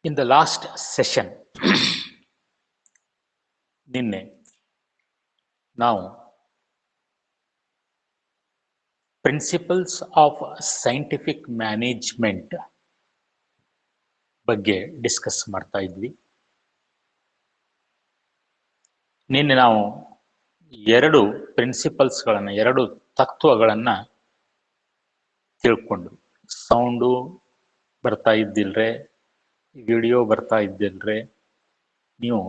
In the last session, ನಿನ್ನೆ ನಾವು principles of scientific management ಬಗ್ಗೆ ಡಿಸ್ಕಸ್ ಮಾಡ್ತಾ ಇದ್ವಿ. ನಿನ್ನೆ ನಾವು ಎರಡು ಪ್ರಿನ್ಸಿಪಲ್ಸ್ಗಳನ್ನು, ಎರಡು ತತ್ವಗಳನ್ನು ತಿಳ್ಕೊಂಡು, ಸೌಂಡು ಬರ್ತಾ ಇದ್ದಿಲ್ರೆ, ವಿಡಿಯೋ ಬರ್ತಾ ಇದ್ದಿಲ್ರೆ ನೀವು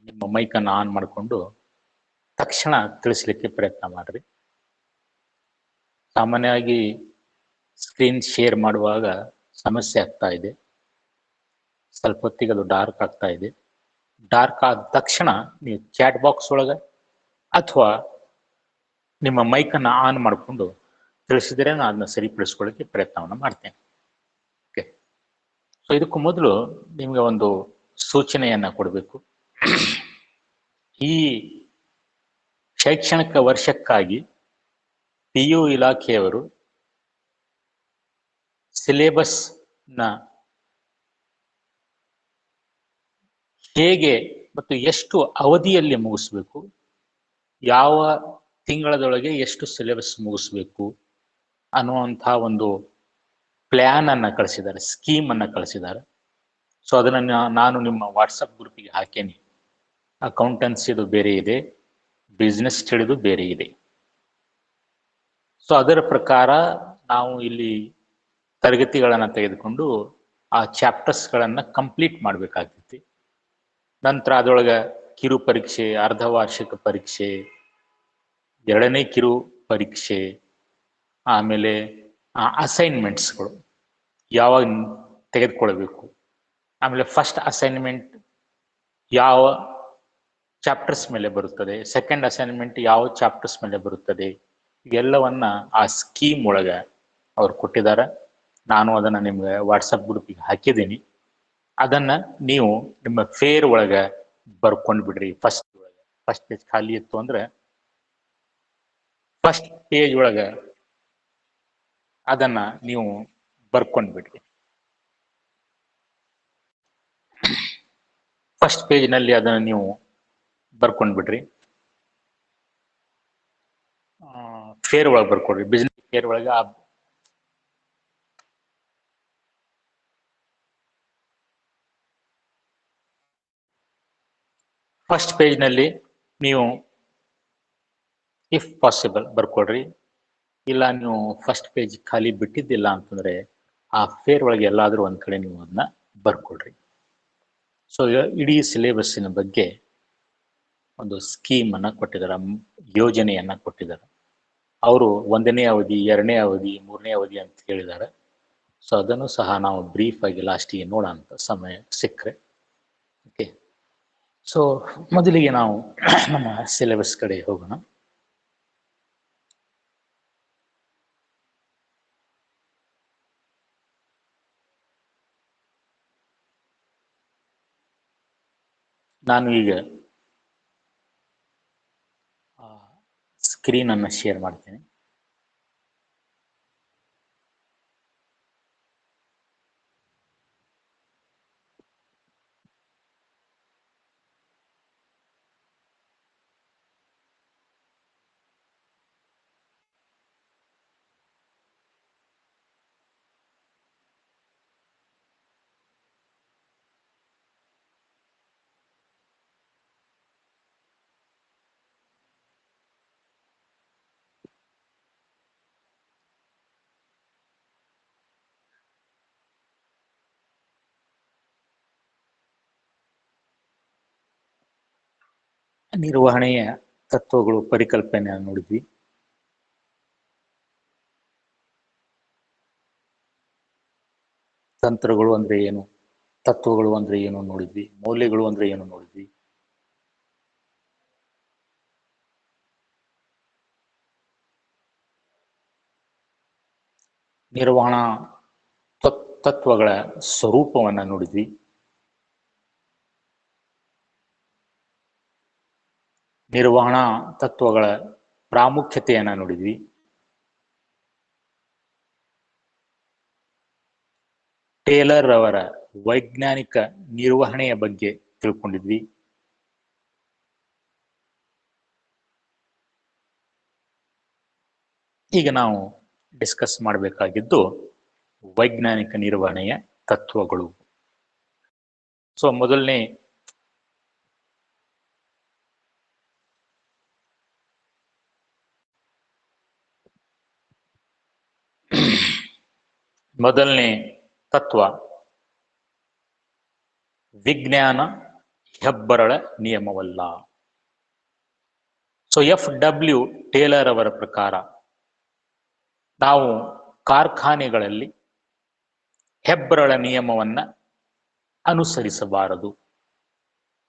ನಿಮ್ಮ ಮೈಕನ್ನು ಆನ್ ಮಾಡಿಕೊಂಡು ತಕ್ಷಣ ತಿಳಿಸ್ಲಿಕ್ಕೆ ಪ್ರಯತ್ನ ಮಾಡ್ರಿ. ಸಾಮಾನ್ಯವಾಗಿ ಸ್ಕ್ರೀನ್ ಶೇರ್ ಮಾಡುವಾಗ ಸಮಸ್ಯೆ ಆಗ್ತಾ ಇದೆ. ಸ್ವಲ್ಪ ಹೊತ್ತಿಗೆ ಅದು ಡಾರ್ಕ್ ಆಗ್ತಾ ಇದೆ. ಡಾರ್ಕ್ ಆದ ತಕ್ಷಣ ನೀವು ಚಾಟ್ ಬಾಕ್ಸ್ ಒಳಗೆ ಅಥವಾ ನಿಮ್ಮ ಮೈಕನ್ನು ಆನ್ ಮಾಡಿಕೊಂಡು ತಿಳಿಸಿದರೆ ನಾನು ಅದನ್ನ ಸರಿಪಡಿಸ್ಕೊಳ್ಳಿಕ್ಕೆ ಪ್ರಯತ್ನವನ್ನು ಮಾಡ್ತೇನೆ. ಓಕೆ, ಸೊ ಇದಕ್ಕೂ ಮೊದಲು ನಿಮಗೆ ಒಂದು ಸೂಚನೆಯನ್ನು ಕೊಡಬೇಕು. ಈ ಶೈಕ್ಷಣಿಕ ವರ್ಷಕ್ಕಾಗಿ PU ಇಲಾಖೆಯವರು ಸಿಲೆಬಸ್ನ ಹೇಗೆ ಮತ್ತು ಎಷ್ಟು ಅವಧಿಯಲ್ಲಿ ಮುಗಿಸ್ಬೇಕು, ಯಾವ ತಿಂಗಳದೊಳಗೆ ಎಷ್ಟು ಸಿಲೆಬಸ್ ಮುಗಿಸ್ಬೇಕು ಅನ್ನುವಂಥ ಒಂದು ಪ್ಲ್ಯಾನ್ ಅನ್ನು ಕಳಿಸಿದ್ದಾರೆ, ಸ್ಕೀಮ್ ಅನ್ನು ಕಳಿಸಿದ್ದಾರೆ. ಸೊ ಅದನ್ನು ನಾನು ನಿಮ್ಮ ವಾಟ್ಸಪ್ ಗ್ರೂಪಿಗೆ ಹಾಕೇನಿ. ಅಕೌಂಟೆನ್ಸಿದು ಬೇರೆ ಇದೆ, ಬಿಸ್ನೆಸ್ ಸ್ಟಡಿದು ಬೇರೆ ಇದೆ. ಸೊ ಅದರ ಪ್ರಕಾರ ನಾವು ಇಲ್ಲಿ ತರಗತಿಗಳನ್ನು ತೆಗೆದುಕೊಂಡು ಆ ಚಾಪ್ಟರ್ಸ್ಗಳನ್ನು ಕಂಪ್ಲೀಟ್ ಮಾಡಬೇಕಾಗ್ತೈತಿ. ನಂತರ ಅದರೊಳಗೆ ಕಿರು ಪರೀಕ್ಷೆ, ಅರ್ಧ ವಾರ್ಷಿಕ ಪರೀಕ್ಷೆ, ಎರಡನೇ ಕಿರು ಪರೀಕ್ಷೆ, ಆಮೇಲೆ ಅಸೈನ್ಮೆಂಟ್ಸ್ಗಳು ಯಾವಾಗ ತೆಗೆದುಕೊಳ್ಬೇಕು, ಆಮೇಲೆ ಫಸ್ಟ್ ಅಸೈನ್ಮೆಂಟ್ ಯಾವ ಚಾಪ್ಟರ್ಸ್ ಮೇಲೆ ಬರುತ್ತದೆ, ಸೆಕೆಂಡ್ ಅಸೈನ್ಮೆಂಟ್ ಯಾವ ಚಾಪ್ಟರ್ಸ್ ಮೇಲೆ ಬರುತ್ತದೆ, ಎಲ್ಲವನ್ನ ಆ ಸ್ಕೀಮ್ ಒಳಗೆ ಅವ್ರು ಕೊಟ್ಟಿದ್ದಾರೆ. ನಾನು ಅದನ್ನು ನಿಮ್ಗೆ ವಾಟ್ಸಪ್ ಗ್ರೂಪಿಗೆ ಹಾಕಿದ್ದೀನಿ. ಅದನ್ನ ನೀವು ನಿಮ್ಮ ಫೇರ್ ಒಳಗೆ ಬರ್ಕೊಂಡು ಬಿಡ್ರಿ. ಫಸ್ಟ್ ಪೇಜ್ ಖಾಲಿ ಇತ್ತು ಅಂದ್ರೆ ಫಸ್ಟ್ ಪೇಜ್ ಒಳಗೆ ಅದನ್ನ ನೀವು ಬರ್ಕೊಂಡು ಬಿಡ್ರಿ. ಫಸ್ಟ್ ಪೇಜ್ನಲ್ಲಿ ಅದನ್ನು ನೀವು ಬರ್ಕೊಂಡು ಬಿಡ್ರಿ. ಫೇರ್ ಒಳಗೆ ಬರ್ಕೊಡ್ರಿ, ಬಿಸ್ನೆಸ್ ಫೇರ್ ಒಳಗೆ. ಫಸ್ಟ್ ಪೇಜ್ನಲ್ಲಿ ನೀವು ಇಫ್ ಪಾಸಿಬಲ್ ಬರ್ಕೊಡ್ರಿ. ಇಲ್ಲ ನೀವು ಫಸ್ಟ್ ಪೇಜ್ ಖಾಲಿ ಬಿಟ್ಟಿದ್ದಿಲ್ಲ ಅಂತಂದ್ರೆ ಆ ಫೇರ್ ಒಳಗೆ ಎಲ್ಲಾದ್ರೂ ಒಂದ್ ಕಡೆ ನೀವು ಅದನ್ನ ಬರ್ಕೊಡ್ರಿ. ಸೊ ಇಡೀ ಸಿಲೆಬಸ್ಸಿನ ಬಗ್ಗೆ ಒಂದು ಸ್ಕೀಮ್ ಅನ್ನ ಕೊಟ್ಟಿದ್ದಾರೆ, ಯೋಜನೆಯನ್ನ ಕೊಟ್ಟಿದ್ದಾರೆ. ಅವರು 1ನೇ ಅವಧಿ, 2ನೇ ಅವಧಿ, 3ನೇ ಅವಧಿ ಅಂತ ಹೇಳಿದ್ದಾರೆ. ಸೊ ಅದನ್ನು ಸಹ ನಾವು ಬ್ರೀಫ್ ಆಗಿ ಲಾಸ್ಟಿಗೆ ನೋಡೋಂಥ ಸಮಯ ಸಿಕ್ಕರೆ. ಓಕೆ, ಸೊ ಮೊದಲಿಗೆ ನಾವು ನಮ್ಮ ಸಿಲೆಬಸ್ ಕಡೆ ಹೋಗೋಣ. ನಾನು ಈಗ ಸ್ಕ್ರೀನ್ ಅನ್ನು ಶೇರ್ ಮಾಡ್ತೀನಿ. ನಿರ್ವಹಣೆಯ ತತ್ವಗಳು, ಪರಿಕಲ್ಪನೆಯನ್ನು ನೋಡಿದ್ವಿ. ತಂತ್ರಗಳು ಅಂದ್ರೆ ಏನು, ತತ್ವಗಳು ಅಂದ್ರೆ ಏನು ನೋಡಿದ್ವಿ. ಮೌಲ್ಯಗಳು ಅಂದ್ರೆ ಏನು ನೋಡಿದ್ವಿ. ನಿರ್ವಹಣಾ ತತ್ವಗಳ ಸ್ವರೂಪವನ್ನ ನೋಡಿದ್ವಿ. ನಿರ್ವಹಣಾ ತತ್ವಗಳ ಪ್ರಾಮುಖ್ಯತೆಯನ್ನ ನೋಡಿದ್ವಿ. ಟೇಲರ್ ಅವರ ವೈಜ್ಞಾನಿಕ ನಿರ್ವಹಣೆಯ ಬಗ್ಗೆ ತಿಳ್ಕೊಂಡಿದ್ವಿ. ಈಗ ನಾವು ಡಿಸ್ಕಸ್ ಮಾಡಬೇಕಾಗಿದ್ದು ವೈಜ್ಞಾನಿಕ ನಿರ್ವಹಣೆಯ ತತ್ವಗಳು. ಸೊ ಮೊದಲನೇ ತತ್ವ ವಿಜ್ಞಾನ ಹೆಬ್ಬರಳ ನಿಯಮವಲ್ಲ. ಸೊ FW ಟೇಲರ್ ಅವರ ಪ್ರಕಾರ ನಾವು ಕಾರ್ಖಾನೆಗಳಲ್ಲಿ ಹೆಬ್ಬರಳ ನಿಯಮವನ್ನ ಅನುಸರಿಸಬಾರದು.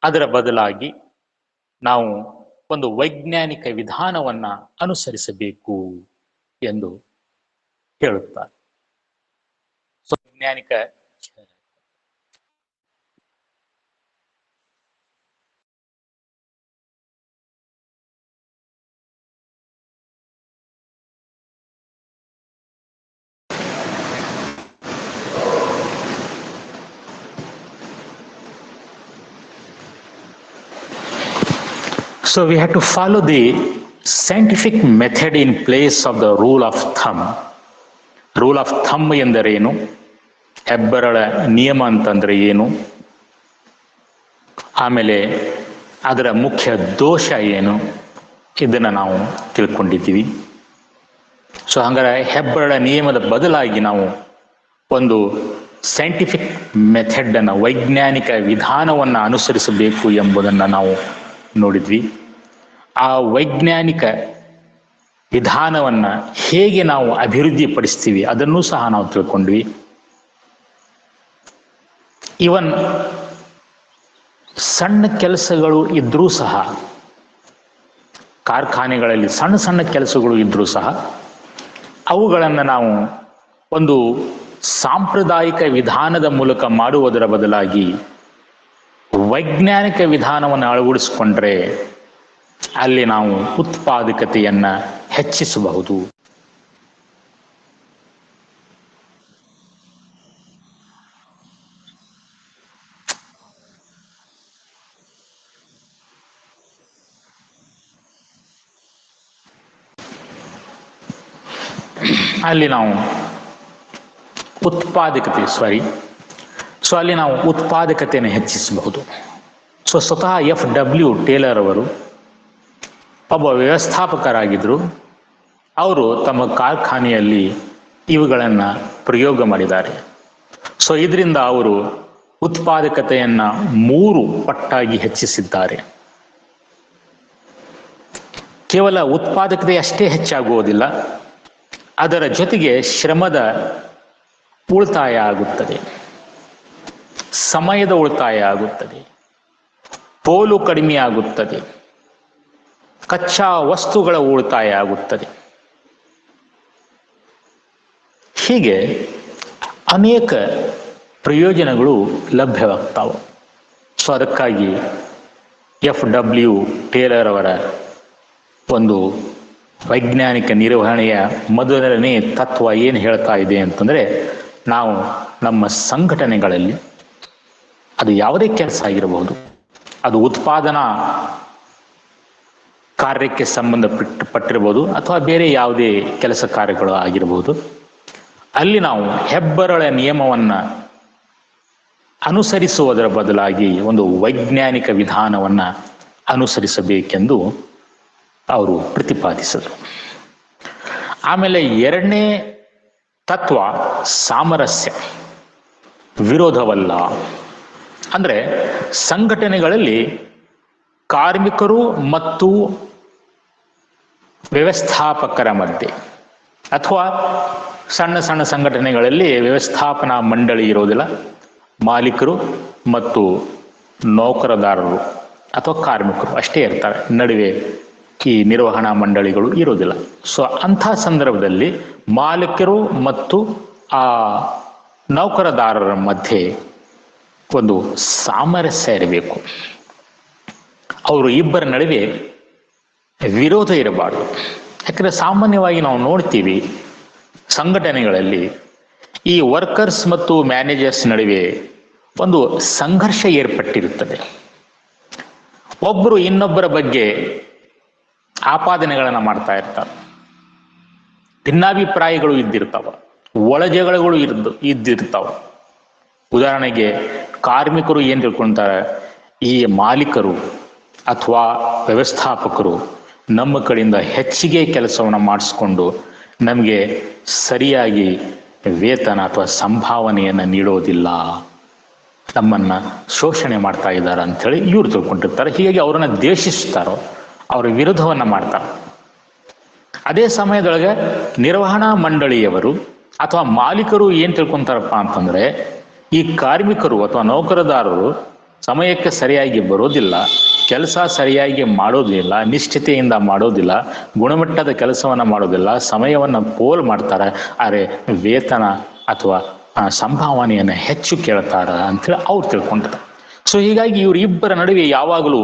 ಅದರ ಬದಲಾಗಿ ನಾವು ಒಂದು ವೈಜ್ಞಾನಿಕ ವಿಧಾನವನ್ನ ಅನುಸರಿಸಬೇಕು ಎಂದು ಹೇಳುತ್ತಾರೆ. ಸೊ ವೈಜ್ಞಾನಿಕ So we have to follow the scientific method in place of the rule of thumb. Rule of thumb ಎಂದರೇನು, ಹೆಬ್ಬರಳ ನಿಯಮ ಅಂತಂದ್ರೆ ಏನು, ಆಮೇಲೆ ಅದರ ಮುಖ್ಯ ದೋಷ ಏನು, ಇದನ್ನ ನಾವು ತಿಳ್ಕೊಂಡಿದ್ದೀವಿ. ಸೊ ಹಂಗಾರೆ ಹೆಬ್ಬರಳ ನಿಯಮದ ಬದಲಾಗಿ ನಾವು ಒಂದು ಸೈಂಟಿಫಿಕ್ ಮೆಥಡ್ ಅನ್ನು, ವೈಜ್ಞಾನಿಕ ವಿಧಾನವನ್ನು ಅನುಸರಿಸಬೇಕು ಎಂಬುದನ್ನು ನಾವು ನೋಡಿದ್ವಿ. ಆ ವೈಜ್ಞಾನಿಕ ವಿಧಾನವನ್ನ ಹೇಗೆ ನಾವು ಅಭಿವೃದ್ಧಿ ಪಡಿಸ್ತೀವಿ ಅದನ್ನೂ ಸಹ ನಾವು ತಿಳ್ಕೊಂಡ್ವಿ. ಇವನ್ ಸಣ್ಣ ಕೆಲಸಗಳು ಇದ್ರೂ ಸಹ, ಕಾರ್ಖಾನೆಗಳಲ್ಲಿ ಸಣ್ಣ ಸಣ್ಣ ಕೆಲಸಗಳು ಇದ್ರೂ ಸಹ ಅವುಗಳನ್ನು ನಾವು ಒಂದು ಸಾಂಪ್ರದಾಯಿಕ ವಿಧಾನದ ಮೂಲಕ ಮಾಡುವುದರ ಬದಲಾಗಿ ವೈಜ್ಞಾನಿಕ ವಿಧಾನವನ್ನು ಅಳವಡಿಸಿಕೊಂಡ್ರೆ ಅಲ್ಲಿ ನಾವು ಉತ್ಪಾದಕತೆಯನ್ನ ಹೆಚ್ಚಿಸಬಹುದು. ಅಲ್ಲಿ ನಾವು ಉತ್ಪಾದಕತೆಯನ್ನು ಹೆಚ್ಚಿಸಬಹುದು. ಸೊ ಸ್ವತಃ FW ಟೇಲರ್ ಅವರು ಒಬ್ಬ ವ್ಯವಸ್ಥಾಪಕರಾಗಿದ್ದರು. ಅವರು ತಮ್ಮ ಕಾರ್ಖಾನೆಯಲ್ಲಿ ಇವುಗಳನ್ನು ಪ್ರಯೋಗ ಮಾಡಿದ್ದಾರೆ. ಸೊ ಇದರಿಂದ ಅವರು ಉತ್ಪಾದಕತೆಯನ್ನ 3 ಪಟ್ಟಾಗಿ ಹೆಚ್ಚಿಸಿದ್ದಾರೆ. ಕೇವಲ ಉತ್ಪಾದಕತೆ ಅಷ್ಟೇ ಹೆಚ್ಚಾಗುವುದಿಲ್ಲ, ಅದರ ಜೊತೆಗೆ ಶ್ರಮದ ಉಳಿತಾಯ ಆಗುತ್ತದೆ, ಸಮಯದ ಉಳಿತಾಯ ಆಗುತ್ತದೆ, ಪೋಲು ಕಡಿಮೆ ಆಗುತ್ತದೆ, ಕಚ್ಚಾ ವಸ್ತುಗಳ ಉಳಿತಾಯ ಆಗುತ್ತದೆ. ಹೀಗೆ ಅನೇಕ ಪ್ರಯೋಜನಗಳು ಲಭ್ಯವಾಗ್ತಾವೆ. ಸೊ ಅದಕ್ಕಾಗಿ FW ಟೇಲರ್ ಅವರ ಒಂದು ವೈಜ್ಞಾನಿಕ ನಿರ್ವಹಣೆಯ ಮೊದಲನೇ ತತ್ವ ಏನು ಹೇಳ್ತಾ ಇದೆ ಅಂತಂದರೆ, ನಾವು ನಮ್ಮ ಸಂಘಟನೆಗಳಲ್ಲಿ ಅದು ಯಾವುದೇ ಕೆಲಸ ಆಗಿರಬಹುದು, ಅದು ಉತ್ಪಾದನಾ ಕಾರ್ಯಕ್ಕೆ ಸಂಬಂಧಪಟ್ಟಿರಬಹುದು ಅಥವಾ ಬೇರೆ ಯಾವುದೇ ಕೆಲಸ ಕಾರ್ಯಗಳು ಆಗಿರಬಹುದು, ಅಲ್ಲಿ ನಾವು ಹೆಬ್ಬರಳ ನಿಯಮವನ್ನ ಅನುಸರಿಸುವುದರ ಬದಲಾಗಿ ಒಂದು ವೈಜ್ಞಾನಿಕ ವಿಧಾನವನ್ನ ಅನುಸರಿಸಬೇಕೆಂದು ಅವರು ಪ್ರತಿಪಾದಿಸಿದರು. ಆಮೇಲೆ ಎರಡನೇ ತತ್ವ ಸಾಮರಸ್ಯ, ವಿರೋಧವಲ್ಲ. ಅಂದ್ರೆ ಸಂಘಟನೆಗಳಲ್ಲಿ ಕಾರ್ಮಿಕರು ಮತ್ತು ವ್ಯವಸ್ಥಾಪಕರ ಮಧ್ಯೆ, ಅಥವಾ ಸಣ್ಣ ಸಣ್ಣ ಸಂಘಟನೆಗಳಲ್ಲಿ ವ್ಯವಸ್ಥಾಪನಾ ಮಂಡಳಿ ಇರೋದಿಲ್ಲ, ಮಾಲೀಕರು ಮತ್ತು ನೌಕರದಾರರು ಅಥವಾ ಕಾರ್ಮಿಕರು ಅಷ್ಟೇ ಇರ್ತಾರೆ, ನಡುವೆ ಈ ನಿರ್ವಹಣಾ ಮಂಡಳಿಗಳು ಇರೋದಿಲ್ಲ. ಸೊ ಅಂಥ ಸಂದರ್ಭದಲ್ಲಿ ಮಾಲೀಕರು ಮತ್ತು ಆ ನೌಕರದಾರರ ಮಧ್ಯೆ ಒಂದು ಸಾಮರಸ್ಯ ಇರಬೇಕು. ಅವರು ಇಬ್ಬರ ನಡುವೆ ವಿರೋಧ ಇರಬಾರ್ದು. ಯಾಕಂದ್ರೆ ಸಾಮಾನ್ಯವಾಗಿ ನಾವು ನೋಡ್ತೀವಿ ಸಂಘಟನೆಗಳಲ್ಲಿ ಈ ವರ್ಕರ್ಸ್ ಮತ್ತು ಮ್ಯಾನೇಜರ್ಸ್ ನಡುವೆ ಒಂದು ಸಂಘರ್ಷ ಏರ್ಪಟ್ಟಿರುತ್ತದೆ. ಒಬ್ಬರು ಇನ್ನೊಬ್ಬರ ಬಗ್ಗೆ ಆಪಾದನೆಗಳನ್ನು ಮಾಡ್ತಾ ಇರ್ತಾರೆ, ಭಿನ್ನಾಭಿಪ್ರಾಯಗಳು ಇದ್ದಿರ್ತಾವ, ಒಳಜಗಳಗಳು ಇದ್ದಿರ್ತಾವ. ಉದಾಹರಣೆಗೆ ಕಾರ್ಮಿಕರು ಏನ್ ತಿಳ್ಕೊಂತಾರೆ, ಈ ಮಾಲೀಕರು ಅಥವಾ ವ್ಯವಸ್ಥಾಪಕರು ನಮ್ಮ ಕಡೆಯಿಂದ ಹೆಚ್ಚಿಗೆ ಕೆಲಸವನ್ನು ಮಾಡಿಸ್ಕೊಂಡು ನಮಗೆ ಸರಿಯಾಗಿ ವೇತನ ಅಥವಾ ಸಂಭಾವನೆಯನ್ನು ನೀಡೋದಿಲ್ಲ, ನಮ್ಮನ್ನ ಶೋಷಣೆ ಮಾಡ್ತಾ ಇದ್ದಾರೆ ಅಂಥೇಳಿ ಇವ್ರು ತಿಳ್ಕೊಂಡಿರ್ತಾರೆ. ಹೀಗಾಗಿ ಅವರನ್ನ ದ್ವೇಷಿಸ್ತಾರೋ, ಅವರ ವಿರೋಧವನ್ನ ಮಾಡ್ತಾರೆ. ಅದೇ ಸಮಯದೊಳಗೆ ನಿರ್ವಹಣಾ ಮಂಡಳಿಯವರು ಅಥವಾ ಮಾಲೀಕರು ಏನ್ ತಿಳ್ಕೊಂತಾರಪ್ಪ ಅಂತಂದ್ರೆ, ಈ ಕಾರ್ಮಿಕರು ಅಥವಾ ನೌಕರದಾರರು ಸಮಯಕ್ಕೆ ಸರಿಯಾಗಿ ಬರೋದಿಲ್ಲ, ಕೆಲಸ ಸರಿಯಾಗಿ ಮಾಡೋದಿಲ್ಲ, ನಿಷ್ಠತೆಯಿಂದ ಮಾಡೋದಿಲ್ಲ, ಗುಣಮಟ್ಟದ ಕೆಲಸವನ್ನ ಮಾಡೋದಿಲ್ಲ, ಸಮಯವನ್ನ ಪೋಲ್ ಮಾಡ್ತಾರೆ, ಆದರೆ ವೇತನ ಅಥವಾ ಸಂಭಾವನೆಯನ್ನು ಹೆಚ್ಚು ಕೇಳ್ತಾರ ಅಂತೇಳಿ ಅವ್ರು ತಿಳ್ಕೊಂತಾರೆ. ಸೊ ಹೀಗಾಗಿ ಇವರಿಬ್ಬರ ನಡುವೆ ಯಾವಾಗಲೂ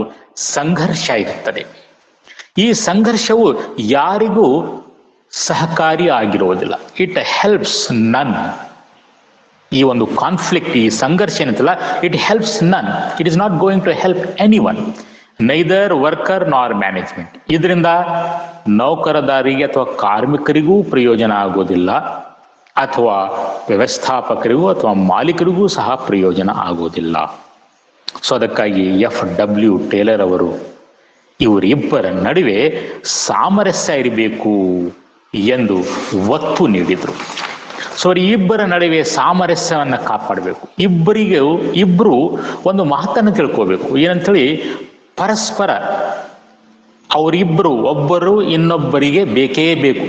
ಸಂಘರ್ಷ ಇರುತ್ತದೆ. ಈ ಸಂಘರ್ಷವು ಯಾರಿಗೂ ಸಹಕಾರಿ ಆಗಿರುವುದಿಲ್ಲ. ಇಟ್ ಹೆಲ್ಪ್ಸ್ ನನ್. ಈ ಒಂದು ಕಾನ್ಫ್ಲಿಕ್ಟ್, ಈ ಸಂಘರ್ಷ ಏನಂತಲ್ಲ, it helps none. It is not going to help anyone, neither worker nor management. ಇದರಿಂದ ನೌಕರದಾರಿಗೆ ಅಥವಾ ಕಾರ್ಮಿಕರಿಗೂ ಪ್ರಯೋಜನ ಆಗೋದಿಲ್ಲ, ಅಥವಾ ವ್ಯವಸ್ಥಾಪಕರಿಗೂ ಅಥವಾ ಮಾಲೀಕರಿಗೂ ಸಹ ಪ್ರಯೋಜನ ಆಗೋದಿಲ್ಲ. ಸೊ ಅದಕ್ಕಾಗಿ FW ಟೇಲರ್ ಅವರು ಇವರಿಬ್ಬರ ನಡುವೆ ಸಾಮರಸ್ಯ ಇರಬೇಕು ಎಂದು ಒತ್ತು ನೀಡಿದರು. ಸೊ ಇಬ್ಬರ ನಡುವೆ ಸಾಮರಸ್ಯವನ್ನು ಕಾಪಾಡಬೇಕು. ಇಬ್ಬರು ಒಂದು ಮಾತನ್ನು ತಿಳ್ಕೋಬೇಕು. ಏನಂತೇಳಿ, ಪರಸ್ಪರ ಅವರಿಬ್ಬರು ಒಬ್ಬರು ಇನ್ನೊಬ್ಬರಿಗೆ ಬೇಕೇ ಬೇಕು.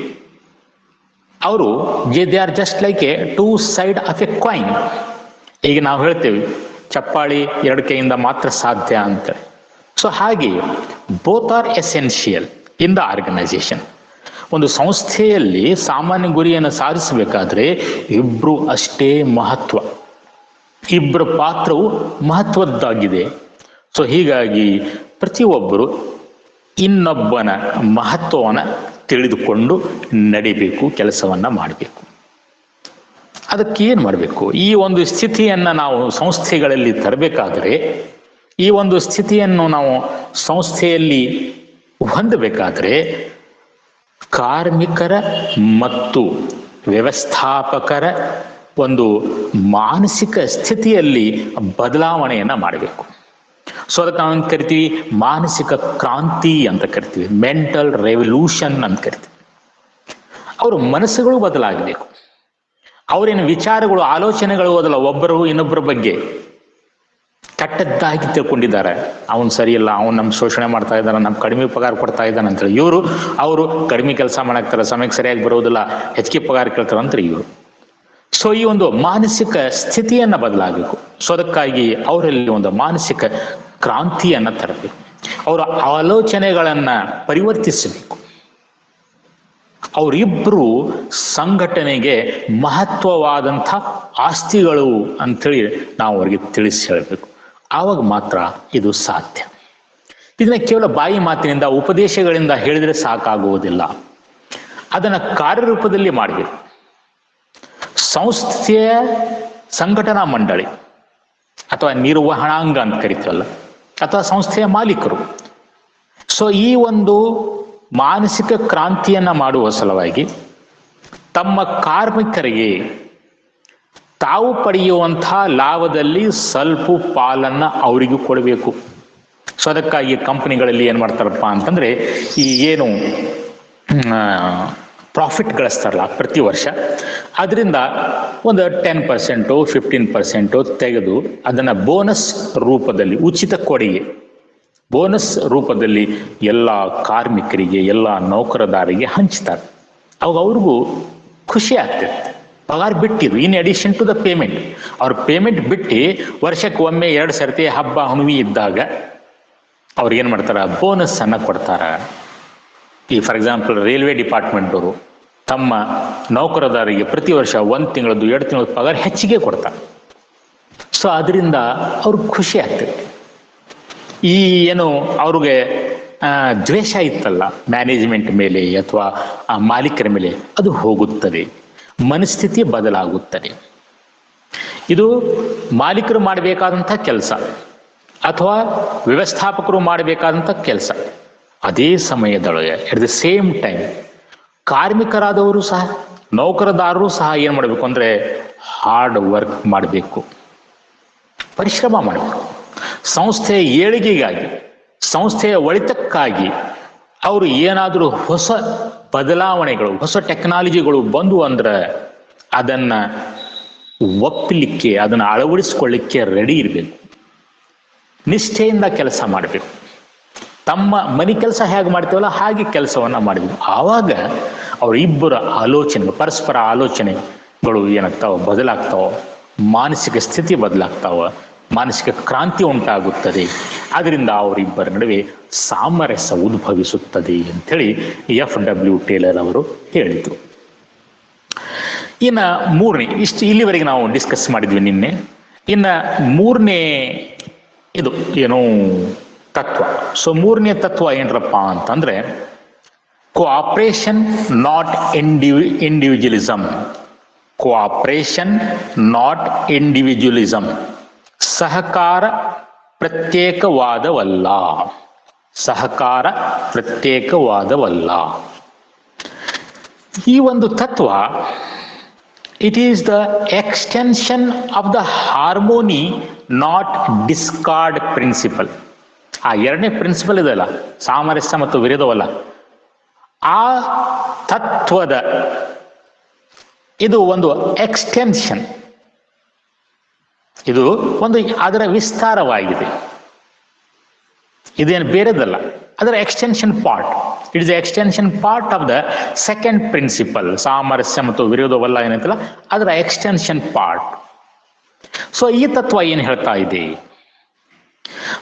ಅವರು they are just like A two side of a coin. ಈಗ ನಾವು ಹೇಳ್ತೇವೆ ಚಪ್ಪಾಳಿ ಎರಡು ಕೈಯಿಂದ ಮಾತ್ರ ಸಾಧ್ಯ ಅಂತ. ಸೊ ಹಾಗೆ both are essential in the organisation. ಒಂದು ಸಂಸ್ಥೆಯಲ್ಲಿ ಸಾಮಾನ್ಯ ಗುರಿಯನ್ನು ಸಾಧಿಸಬೇಕಾದ್ರೆ ಇಬ್ರು ಅಷ್ಟೇ ಮಹತ್ವ, ಇಬ್ಬರ ಪಾತ್ರವು ಮಹತ್ವದ್ದಾಗಿದೆ. ಸೊ ಹೀಗಾಗಿ ಪ್ರತಿಯೊಬ್ಬರು ಇನ್ನೊಬ್ಬನ ಮಹತ್ವವನ್ನು ತಿಳಿದುಕೊಂಡು ನಡಿಬೇಕು, ಕೆಲಸವನ್ನ ಮಾಡಬೇಕು. ಅದಕ್ಕೆ ಏನು ಮಾಡಬೇಕು? ಈ ಒಂದು ಸ್ಥಿತಿಯನ್ನ ನಾವು ಸಂಸ್ಥೆಗಳಲ್ಲಿ ತರಬೇಕಾದ್ರೆ, ಈ ಒಂದು ಸ್ಥಿತಿಯನ್ನು ನಾವು ಸಂಸ್ಥೆಯಲ್ಲಿ ಹೊಂದಬೇಕಾದ್ರೆ ಕಾರ್ಮಿಕರ ಮತ್ತು ವ್ಯವಸ್ಥಾಪಕರ ಒಂದು ಮಾನಸಿಕ ಸ್ಥಿತಿಯಲ್ಲಿ ಬದಲಾವಣೆಯನ್ನ ಮಾಡಬೇಕು. ಸೊ ಅದಕ್ಕೆ ನಾವು ಕರಿತೀವಿ ಮಾನಸಿಕ ಕ್ರಾಂತಿ ಅಂತ ಕರಿತೀವಿ, ಮೆಂಟಲ್ ರೆವಲ್ಯೂಷನ್ ಅಂತ ಕರಿತೀವಿ. ಅವ್ರ ಮನಸ್ಸುಗಳು ಬದಲಾಗಬೇಕು. ಅವರೇನು ವಿಚಾರಗಳು, ಆಲೋಚನೆಗಳು ಓದಲ್ಲ, ಒಬ್ಬರು ಇನ್ನೊಬ್ಬರ ಬಗ್ಗೆ ಕೆಟ್ಟದ್ದಾಗಿ ತಿಳ್ಕೊಂಡಿದ್ದಾರೆ. ಅವನು ಸರಿಯಿಲ್ಲ, ಅವನು ನಮ್ಗೆ ಶೋಷಣೆ ಮಾಡ್ತಾ ಇದ್ದಾನೆ, ನಮ್ಗೆ ಕಡಿಮೆ ಪಗಾರ ಕೊಡ್ತಾ ಇದ್ದಾನೆ ಅಂತೇಳಿ ಅವರು ಕಡಿಮೆ ಕೆಲಸ ಮಾಡಾಕ್ತಾರೆ, ಸಮಯಕ್ಕೆ ಸರಿಯಾಗಿ ಬರೋದಿಲ್ಲ, ಹೆಚ್ಚಿಗೆ ಪಗಾರ ಕೇಳ್ತಾರೆ ಅಂತಾರೆ ಇವರು. ಸೊ ಈ ಒಂದು ಮಾನಸಿಕ ಸ್ಥಿತಿಯನ್ನ ಬದಲಾಗಬೇಕು. ಸೊ ಅದಕ್ಕಾಗಿ ಅವರಲ್ಲಿ ಒಂದು ಮಾನಸಿಕ ಕ್ರಾಂತಿಯನ್ನ ತರಬೇಕು. ಅವರ ಆಲೋಚನೆಗಳನ್ನ ಪರಿವರ್ತಿಸಬೇಕು. ಅವರಿಬ್ಬರು ಸಂಘಟನೆಗೆ ಮಹತ್ವವಾದಂಥ ಆಸ್ತಿಗಳು ಅಂಥೇಳಿ ನಾವು ಅವರಿಗೆ ತಿಳಿಸಿ ಹೇಳಬೇಕು. ಆವಾಗ ಮಾತ್ರ ಇದು ಸಾಧ್ಯ. ಇದನ್ನ ಕೇವಲ ಬಾಯಿ ಮಾತಿನಿಂದ, ಉಪದೇಶಗಳಿಂದ ಹೇಳಿದ್ರೆ ಸಾಕಾಗುವುದಿಲ್ಲ, ಅದನ್ನ ಕಾರ್ಯರೂಪದಲ್ಲಿ ಮಾಡಬೇಕು. ಸಂಸ್ಥೆಯ ಸಂಘಟನಾ ಮಂಡಳಿ ಅಥವಾ ನಿರ್ವಹಣಾಂಗ ಅಂತ ಕರಿತೀವಲ್ಲ, ಅಥವಾ ಸಂಸ್ಥೆಯ ಮಾಲೀಕರು, ಸೊ ಈ ಒಂದು ಮಾನಸಿಕ ಕ್ರಾಂತಿಯನ್ನ ಮಾಡುವ ಸಲುವಾಗಿ ತಮ್ಮ ಕಾರ್ಮಿಕರಿಗೆ ತಾವು ಪಡೆಯುವಂತಹ ಲಾಭದಲ್ಲಿ ಸ್ವಲ್ಪ ಪಾಲನ್ನ ಅವರಿಗೂ ಕೊಡಬೇಕು. ಸೊ ಅದಕ್ಕಾಗಿ ಕಂಪನಿಗಳಲ್ಲಿ ಏನ್ ಮಾಡ್ತಾರಪ್ಪ ಅಂತಂದ್ರೆ, ಈ ಏನು ಪ್ರಾಫಿಟ್ ಗಳಿಸ್ತಾರಲ್ಲ ಪ್ರತಿ ವರ್ಷ, ಅದರಿಂದ ಒಂದು 10%, 15% ತೆಗೆದು ಅದನ್ನ ಬೋನಸ್ ರೂಪದಲ್ಲಿ, ಉಚಿತ ಕೊಡುಗೆ ಬೋನಸ್ ರೂಪದಲ್ಲಿ ಎಲ್ಲ ಕಾರ್ಮಿಕರಿಗೆ, ಎಲ್ಲ ನೌಕರದಾರರಿಗೆ ಹಂಚ್ತಾರೆ. ಅವಾಗ ಅವ್ರಿಗೂ ಖುಷಿ ಆಗ್ತದೆ. ಪಗಾರ ಬಿಟ್ಟಿದ್ರು, in addition to the payment. ಅವ್ರ ಪೇಮೆಂಟ್ ಬಿಟ್ಟು ವರ್ಷಕ್ಕೆ ಒಮ್ಮೆ 2 ಸರ್ತಿ ಹಬ್ಬ ಹುಣ್ಣಿಮೆ ಇದ್ದಾಗ ಅವ್ರು ಏನ್ ಮಾಡ್ತಾರ, ಬೋನಸ್ ಅನ್ನ ಕೊಡ್ತಾರ. ಈ ಫಾರ್ ಎಕ್ಸಾಂಪಲ್ ರೈಲ್ವೆ ಡಿಪಾರ್ಟ್ಮೆಂಟ್ ಅವರು ತಮ್ಮ ನೌಕರದಾರರಿಗೆ ಪ್ರತಿ ವರ್ಷ 1 ತಿಂಗಳದ್ದು 2 ತಿಂಗಳ ಪಗಾರ ಹೆಚ್ಚಿಗೆ ಕೊಡ್ತಾರೆ. ಸೊ ಅದರಿಂದ ಅವ್ರಿಗೆ ಖುಷಿ ಆಗ್ತದೆ. ಈ ಏನು ಅವ್ರಿಗೆ ದ್ವೇಷ ಇತ್ತಲ್ಲ ಮ್ಯಾನೇಜ್ಮೆಂಟ್ ಮೇಲೆ ಅಥವಾ ಮಾಲೀಕರ ಮೇಲೆ, ಅದು ಹೋಗುತ್ತದೆ. ಮನಸ್ಥಿತಿ ಬದಲಾಗುತ್ತದೆ. ಇದು ಮಾಲೀಕರು ಮಾಡಬೇಕಾದಂಥ ಕೆಲಸ ಅಥವಾ ವ್ಯವಸ್ಥಾಪಕರು ಮಾಡಬೇಕಾದಂಥ ಕೆಲಸ. ಅದೇ ಸಮಯದೊಳಗೆ ಎಟ್ ದ ಸೇಮ್ ಟೈಮ್ ಕಾರ್ಮಿಕರಾದವರು ಸಹ, ನೌಕರದಾರರು ಸಹ ಏನು ಮಾಡಬೇಕು ಅಂದರೆ ಹಾರ್ಡ್ ವರ್ಕ್ ಮಾಡಬೇಕು, ಪರಿಶ್ರಮ ಮಾಡಬೇಕು. ಸಂಸ್ಥೆಯ ಏಳಿಗೆಗಾಗಿ, ಸಂಸ್ಥೆಯ ಒಳಿತಕ್ಕಾಗಿ ಅವರು ಏನಾದರೂ ಹೊಸ ಬದಲಾವಣೆಗಳು, ಹೊಸ ಟೆಕ್ನಾಲಜಿಗಳು ಬಂದು ಅಂದ್ರೆ ಅದನ್ನು ಒಪ್ಪಲಿಕ್ಕೆ, ಅದನ್ನು ಅಳವಡಿಸ್ಕೊಳ್ಳಿಕ್ಕೆ ರೆಡಿ ಇರಬೇಕು. ನಿಷ್ಠೆಯಿಂದ ಕೆಲಸ ಮಾಡಬೇಕು. ತಮ್ಮ ಮನೆ ಕೆಲಸ ಹೇಗೆ ಮಾಡ್ತೀವಲ್ಲ ಹಾಗೆ ಕೆಲಸವನ್ನು ಮಾಡಬೇಕು. ಆವಾಗ ಅವರಿಬ್ಬರ ಆಲೋಚನೆ, ಪರಸ್ಪರ ಆಲೋಚನೆಗಳು ಏನಾಗ್ತಾವ, ಬದಲಾಗ್ತಾವ, ಮಾನಸಿಕ ಸ್ಥಿತಿ ಬದಲಾಗ್ತಾವ, ಮಾನಸಿಕ ಕ್ರಾಂತಿ ಉಂಟಾಗುತ್ತದೆ. ಅದರಿಂದ ಅವರಿಬ್ಬರ ನಡುವೆ ಸಾಮರಸ್ಯ ಉದ್ಭವಿಸುತ್ತದೆ ಅಂಥೇಳಿ FW ಟೇಲರ್ ಅವರು ಹೇಳಿದರು. ಇನ್ನು ಮೂರನೇ, ಇಲ್ಲಿವರೆಗೆ ನಾವು ಡಿಸ್ಕಸ್ ಮಾಡಿದ್ವಿ ನಿನ್ನೆ. ಇನ್ನು ಮೂರನೇ ಇದು ಏನೋ ತತ್ವ. ಸೊ ಮೂರನೇ ತತ್ವ ಏನರಪ್ಪ ಅಂತಂದ್ರೆ cooperation not individualism. Cooperation not individualism. ಸಹಕಾರ ಪ್ರತ್ಯೇಕವಾದವಲ್ಲ. ಸಹಕಾರ ಪ್ರತ್ಯೇಕವಾದವಲ್ಲ. ಈ ಒಂದು ತತ್ವ it is the extension of the harmony not discord principle. ಆ ಎರಡನೇ ಪ್ರಿನ್ಸಿಪಲ್ ಇದೆಯಲ್ಲ, ಸಾಮರಸ್ಯ ಮತ್ತು ವಿರೋಧವಲ್ಲ, ಆ ತತ್ವದ ಇದು ಒಂದು ಎಕ್ಸ್ಟೆನ್ಷನ್, ಇದು ಒಂದು ಅದರ ವಿಸ್ತಾರವಾಗಿದೆ. ಇದೇನು ಬೇರೆದಲ್ಲ, ಅದರ extension part. It is the extension part of the second principle. ಸಾಮರಸ್ಯ ಮತ್ತು ವಿರೋಧವಲ್ಲ ಏನಂತಲ್ಲ, ಅದರ ಎಕ್ಸ್ಟೆನ್ಷನ್ ಪಾರ್ಟ್. ಸೊ ಈ ತತ್ವ ಏನು ಹೇಳ್ತಾ ಇದೆ?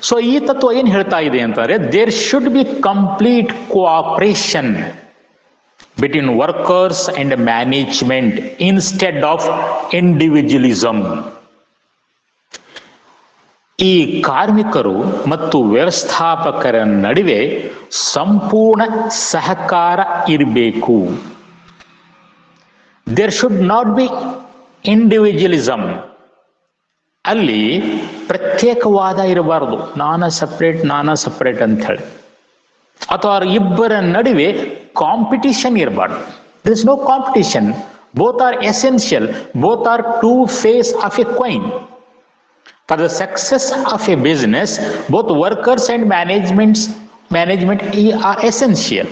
ಸೊ ಈ ತತ್ವ ಏನು ಹೇಳ್ತಾ ಇದೆ ಅಂತಂದ್ರೆ, there should be complete cooperation between workers and management instead of individualism. ಈ ಕಾರ್ಮಿಕರು ಮತ್ತು ವ್ಯವಸ್ಥಾಪಕರ ನಡುವೆ ಸಂಪೂರ್ಣ ಸಹಕಾರ ಇರಬೇಕು. There should not be individualism. ಅಲ್ಲಿ ಪ್ರತ್ಯೇಕವಾದ ಇರಬಾರದು, ನಾನಾ ಸಪ್ರೇಟ್ ಅಂತ ಹೇಳಿ, ಅಥವಾ ಇಬ್ಬರ ನಡುವೆ ಕಾಂಪಿಟಿಷನ್ ಇರಬಾರ್ದು. There is no competition. Both are essential. Both are two face of a coin. For the success of a business, both workers and management are essential.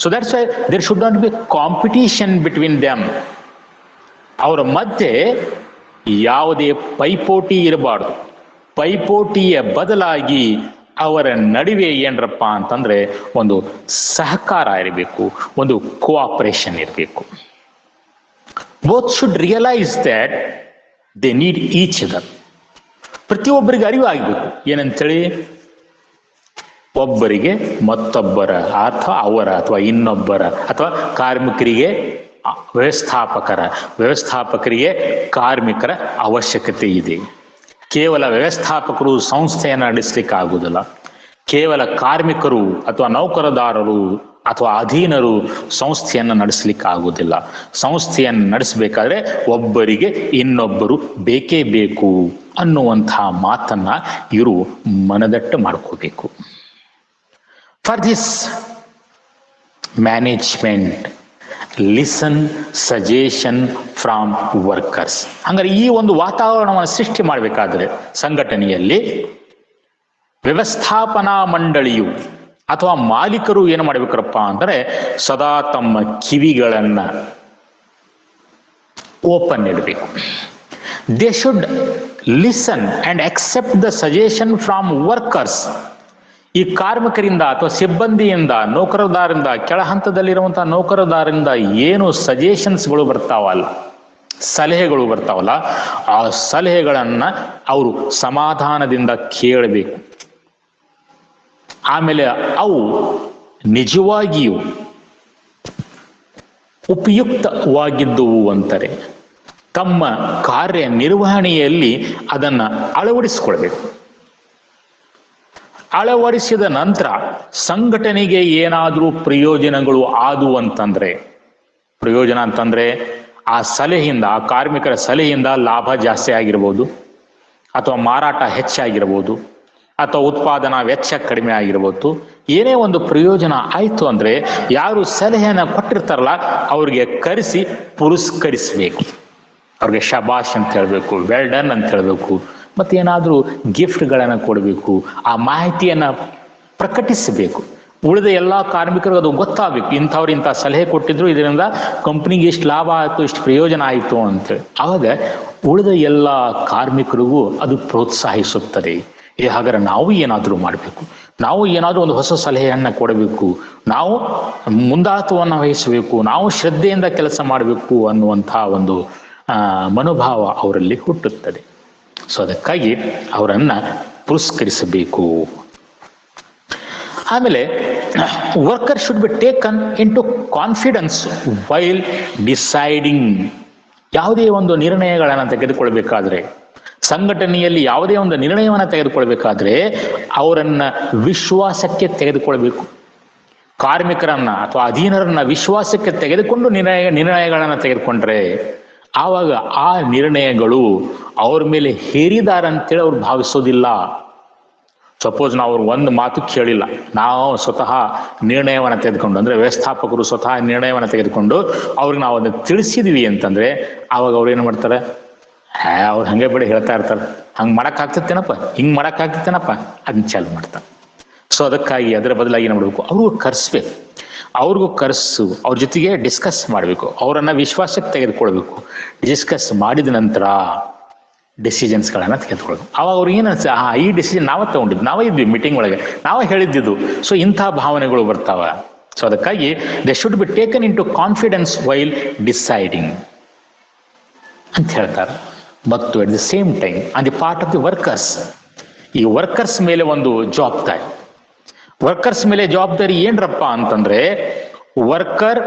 So that's why there should not be competition between them. ಅವರ ಮಧ್ಯೆ ಯಾವುದೇ ಪೈಪೋಟಿ ಇರಬಾರ್ದು. ಪೈಪೋಟಿಯ ಬದಲಾಗಿ ಅವರ ನಡುವೆ ಏನರಪ್ಪ ಅಂತಂದ್ರೆ ಒಂದು ಸಹಕಾರ ಇರಬೇಕು, ಒಂದು ಕೋಆಪರೇಷನ್ ಇರಬೇಕು. Both should realise that they need each other. ಪ್ರತಿಯೊಬ್ಬರಿಗೆ ಅರಿವು ಆಗಬೇಕು ಏನಂತೇಳಿ, ಒಬ್ಬರಿಗೆ ಮತ್ತೊಬ್ಬರ ಅಥವಾ ಅವರ ಅಥವಾ ಇನ್ನೊಬ್ಬರ ಅಥವಾ ಕಾರ್ಮಿಕರಿಗೆ ವ್ಯವಸ್ಥಾಪಕರಿಗೆ ಕಾರ್ಮಿಕರ ಅವಶ್ಯಕತೆ ಇದೆ. ಕೇವಲ ವ್ಯವಸ್ಥಾಪಕರು ಸಂಸ್ಥೆಯನ್ನು ನಡೆಸಲಿಕ್ಕೆ ಆಗುವುದಿಲ್ಲ. ಕೇವಲ ಕಾರ್ಮಿಕರು ಅಥವಾ ನೌಕರದಾರರು ಅಥವಾ ಅಧೀನರು ಸಂಸ್ಥೆಯನ್ನು ನಡೆಸಲಿಕ್ಕೆ ಆಗುವುದಿಲ್ಲ. ಸಂಸ್ಥೆಯನ್ನು ನಡೆಸಬೇಕಾದ್ರೆ ಒಬ್ಬರಿಗೆ ಇನ್ನೊಬ್ಬರು ಬೇಕೇ ಬೇಕು ಅನ್ನುವಂತಹ ಮಾತನ್ನ ಇವರು ಮನದಟ್ಟು ಮಾಡ್ಕೋಬೇಕು. For this management listen suggestion from workers. ಹಂಗಾರೆ ಈ ಒಂದು ವಾತಾವರಣವನ್ನು ಸೃಷ್ಟಿ ಮಾಡಬೇಕಾದ್ರೆ ಸಂಘಟನೆಯಲ್ಲಿ ವ್ಯವಸ್ಥಾಪನಾ ಮಂಡಳಿಯು ಅಥವಾ ಮಾಲೀಕರು ಏನು ಮಾಡಬೇಕಪ್ಪ ಅಂದರೆ ಸದಾ ತಮ್ಮ ಕಿವಿಗಳನ್ನ ಓಪನ್ ಇಡಬೇಕು. They should listen and accept the suggestion from workers. ಈ ಕಾರ್ಮಿಕರಿಂದ ಅಥವಾ ಸಿಬ್ಬಂದಿಯಿಂದ, ನೌಕರದಾರರಿಂದ, ಕೆಳ ಹಂತದಲ್ಲಿರುವಂತಹ ನೌಕರದಾರರಿಂದ ಏನು ಸಜೆಷನ್ಸ್ಗಳು ಬರ್ತಾವಲ್ಲ, ಸಲಹೆಗಳು ಬರ್ತಾವಲ್ಲ, ಆ ಸಲಹೆಗಳನ್ನ ಅವರು ಸಮಾಧಾನದಿಂದ ಕೇಳಬೇಕು. ಆಮೇಲೆ ಅವು ನಿಜವಾಗಿಯೂ ಉಪಯುಕ್ತವಾಗಿದ್ದುವು ಅಂತಾರೆ. ತಮ್ಮ ಕಾರ್ಯ ನಿರ್ವಹಣೆಯಲ್ಲಿ ಅದನ್ನು ಅಳವಡಿಸಿಕೊಳ್ಬೇಕು. ಅಳವಡಿಸಿದ ನಂತರ ಸಂಘಟನೆಗೆ ಏನಾದರೂ ಪ್ರಯೋಜನಗಳು ಆದವು ಅಂತಂದ್ರೆ, ಪ್ರಯೋಜನ ಅಂತಂದ್ರೆ ಆ ಸಲಹೆಯಿಂದ, ಆ ಕಾರ್ಮಿಕರ ಸಲಹೆಯಿಂದ ಲಾಭ ಜಾಸ್ತಿ ಆಗಿರ್ಬೋದು, ಅಥವಾ ಮಾರಾಟ ಹೆಚ್ಚಾಗಿರ್ಬೋದು, ಅಥವಾ ಉತ್ಪಾದನಾ ವೆಚ್ಚ ಕಡಿಮೆ ಆಗಿರ್ಬೋದು. ಏನೇ ಒಂದು ಪ್ರಯೋಜನ ಆಯಿತು ಅಂದರೆ ಯಾರು ಸಲಹೆಯನ್ನು ಕೊಟ್ಟಿರ್ತಾರಲ್ಲ ಅವ್ರಿಗೆ ಕರೆಸಿ ಪುರಸ್ಕರಿಸಬೇಕು. ಅವ್ರಿಗೆ ಶಬಾಷ್ ಅಂತ ಹೇಳಬೇಕು, ವೆಲ್ ಡನ್ ಅಂತ ಹೇಳಬೇಕು, ಮತ್ತೇನಾದರೂ ಗಿಫ್ಟ್ಗಳನ್ನು ಕೊಡಬೇಕು, ಆ ಮಾಹಿತಿಯನ್ನು ಪ್ರಕಟಿಸಬೇಕು. ಉಳಿದ ಎಲ್ಲ ಕಾರ್ಮಿಕರಿಗೂ ಅದು ಗೊತ್ತಾಗಬೇಕು, ಇಂಥವ್ರು ಇಂಥ ಸಲಹೆ ಕೊಟ್ಟಿದ್ರು, ಇದರಿಂದ ಕಂಪ್ನಿಗೆ ಇಷ್ಟು ಲಾಭ ಆಯಿತು, ಇಷ್ಟು ಪ್ರಯೋಜನ ಆಯಿತು ಅಂತೇಳಿ. ಆವಾಗ ಉಳಿದ ಎಲ್ಲ ಕಾರ್ಮಿಕರಿಗೂ ಅದು ಪ್ರೋತ್ಸಾಹಿಸುತ್ತದೆ. ಹಾಗಾದ್ರೆ ನಾವು ಏನಾದರೂ ಮಾಡಬೇಕು, ನಾವು ಏನಾದರೂ ಒಂದು ಹೊಸ ಸಲಹೆಯನ್ನು ಕೊಡಬೇಕು, ನಾವು ಮುಂದಾಳತ್ವವನ್ನು ವಹಿಸಬೇಕು, ನಾವು ಶ್ರದ್ಧೆಯಿಂದ ಕೆಲಸ ಮಾಡಬೇಕು ಅನ್ನುವಂಥ ಒಂದು ಮನೋಭಾವ ಅವರಲ್ಲಿ ಹುಟ್ಟುತ್ತದೆ. ಸೊ ಅದಕ್ಕಾಗಿ ಅವರನ್ನು ಪುರಸ್ಕರಿಸಬೇಕು. ಆಮೇಲೆ worker should be taken into confidence while deciding. ಯಾವುದೇ ಒಂದು ನಿರ್ಣಯಗಳನ್ನು ತೆಗೆದುಕೊಳ್ಬೇಕಾದ್ರೆ, ಸಂಘಟನೆಯಲ್ಲಿ ಯಾವುದೇ ಒಂದು ನಿರ್ಣಯವನ್ನು ತೆಗೆದುಕೊಳ್ಬೇಕಾದ್ರೆ ಅವರನ್ನ ವಿಶ್ವಾಸಕ್ಕೆ ತೆಗೆದುಕೊಳ್ಬೇಕು. ಕಾರ್ಮಿಕರನ್ನ ಅಥವಾ ಅಧೀನರನ್ನ ವಿಶ್ವಾಸಕ್ಕೆ ತೆಗೆದುಕೊಂಡು ನಿರ್ಣಯಗಳನ್ನು ತೆಗೆದುಕೊಂಡ್ರೆ ಆವಾಗ ಆ ನಿರ್ಣಯಗಳು ಅವ್ರ ಮೇಲೆ ಹೇರಿದಾರಂತೇಳಿ ಅವ್ರು ಭಾವಿಸೋದಿಲ್ಲ. ಸಪೋಸ್ ನಾವು ಅವ್ರು ಒಂದು ಮಾತು ಕೇಳಿಲ್ಲ, ನಾವು ಸ್ವತಃ ನಿರ್ಣಯವನ್ನು ತೆಗೆದುಕೊಂಡು, ಅಂದರೆ ವ್ಯವಸ್ಥಾಪಕರು ಸ್ವತಃ ನಿರ್ಣಯವನ್ನು ತೆಗೆದುಕೊಂಡು ಅವ್ರಿಗೆ ನಾವು ಅದನ್ನು ತಿಳಿಸಿದ್ವಿ ಅಂತಂದ್ರೆ ಆವಾಗ ಅವ್ರು ಏನು ಮಾಡ್ತಾರೆ, ಅವ್ರು ಹಂಗೆ ಬಿಡಿ ಹೇಳ್ತಾ ಇರ್ತಾರೆ, ಹಂಗೆ ಮಾಡೋಕ್ಕಾಗ್ತತ್ತೇನಪ್ಪ, ಹಿಂಗೆ ಮಾಡೋಕ್ಕಾಗ್ತತ್ತೇನಪ್ಪ, ಅದನ್ನ ಚಾಲು ಮಾಡ್ತಾರೆ. ಸೊ ಅದಕ್ಕಾಗಿ ಅದರ ಬದಲಾಗಿ ಏನು ಮಾಡಬೇಕು, ಅವ್ರಿಗೂ ಕರೆಸ್ಬೇಕು, ಅವ್ರಿಗೂ ಕರೆಸು, ಅವ್ರ ಜೊತೆಗೆ ಡಿಸ್ಕಸ್ ಮಾಡಬೇಕು, ಅವರನ್ನು ವಿಶ್ವಾಸಕ್ಕೆ ತೆಗೆದುಕೊಳ್ಬೇಕು. ಡಿಸ್ಕಸ್ ಮಾಡಿದ ನಂತರ ಡಿಸಿಷನ್ಸ್ಗಳನ್ನು ತೆಗೆದುಕೊಳ್ಬೇಕು. ಅವಾಗ ಅವ್ರಿಗೆ ಏನು ಅನ್ಸ, ಈ ಡಿಸಿಷನ್ ನಾವೇ ತಗೊಂಡಿದ್ದು, ನಾವೇ ಇದ್ವಿ ಮೀಟಿಂಗ್ ಒಳಗೆ, ನಾವೇ ಹೇಳಿದ್ದು. ಸೊ ಇಂಥ ಭಾವನೆಗಳು ಬರ್ತಾವ. ಸೊ ಅದಕ್ಕಾಗಿ they should be taken into confidence while deciding ಅಂತ ಹೇಳ್ತಾರೆ. ಮತ್ತು at the same time on the part of the workers, ಈ ವರ್ಕರ್ಸ್ ಮೇಲೆ ಒಂದು ಜವಾಬ್ದಾರಿ. ವರ್ಕರ್ಸ್ ಮೇಲೆ ಜವಾಬ್ದಾರಿ ಏನ್ರಪ್ಪ ಅಂತಂದ್ರೆ, worker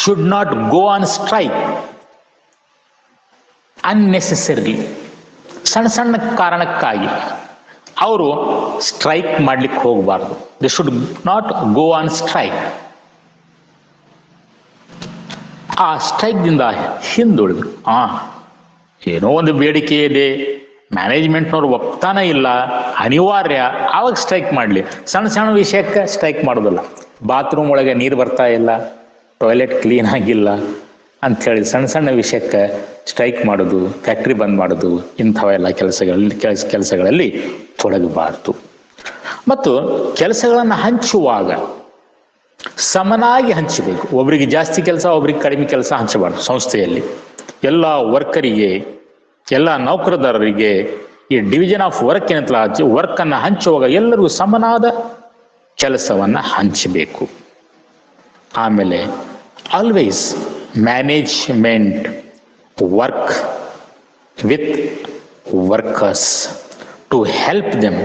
should not go on strike unnecessarily. ಸಣ್ಣ ಸಣ್ಣ ಕಾರಣಕ್ಕಾಗಿ ಅವರು ಸ್ಟ್ರೈಕ್ ಮಾಡ್ಲಿಕ್ಕೆ ಹೋಗಬಾರ್ದು. They should not go on strike. ಆ ಸ್ಟ್ರೈಕ್ದಿಂದ ಹಿಂದುಳಿದ್ರು, ಏನೋ ಒಂದು ಬೇಡಿಕೆ ಇದೆ, ಮ್ಯಾನೇಜ್ಮೆಂಟ್ನವ್ರು ಒಪ್ತಾನೆ ಇಲ್ಲ, ಅನಿವಾರ್ಯ, ಆವಾಗ ಸ್ಟ್ರೈಕ್ ಮಾಡಲಿ. ಸಣ್ಣ ಸಣ್ಣ ವಿಷಯಕ್ಕೆ ಸ್ಟ್ರೈಕ್ ಮಾಡೋದಿಲ್ಲ. ಬಾತ್ರೂಮ್ ಒಳಗೆ ನೀರು ಬರ್ತಾ ಇಲ್ಲ, ಟಾಯ್ಲೆಟ್ ಕ್ಲೀನ್ ಆಗಿಲ್ಲ ಅಂಥೇಳಿ ಸಣ್ಣ ಸಣ್ಣ ವಿಷಯಕ್ಕೆ ಸ್ಟ್ರೈಕ್ ಮಾಡೋದು, ಫ್ಯಾಕ್ಟ್ರಿ ಬಂದ್ ಮಾಡೋದು, ಇಂಥವೆಲ್ಲ ಕೆಲಸಗಳಲ್ಲಿ ತೊಡಗಬಾರ್ದು. ಮತ್ತು ಕೆಲಸಗಳನ್ನು ಹಂಚುವಾಗ ಸಮನಾಗಿ ಹಂಚಬೇಕು. ಒಬ್ರಿಗೆ ಜಾಸ್ತಿ ಕೆಲಸ, ಒಬ್ರಿಗೆ ಕಡಿಮೆ ಕೆಲಸ ಹಂಚಬಾರ್ದು. ಸಂಸ್ಥೆಯಲ್ಲಿ ಎಲ್ಲ ವರ್ಕರಿಗೆ, ಎಲ್ಲ ನೌಕರದಾರರಿಗೆ ಈ ಡಿವಿಷನ್ ಆಫ್ ವರ್ಕ್ ಏನಂತಲ್ಲ, ವರ್ಕನ್ನು ಹಂಚುವಾಗ ಎಲ್ಲರಿಗೂ ಸಮನಾದ ಕೆಲಸವನ್ನು ಹಂಚಬೇಕು. ಆಮೇಲೆ always management work with workers to help them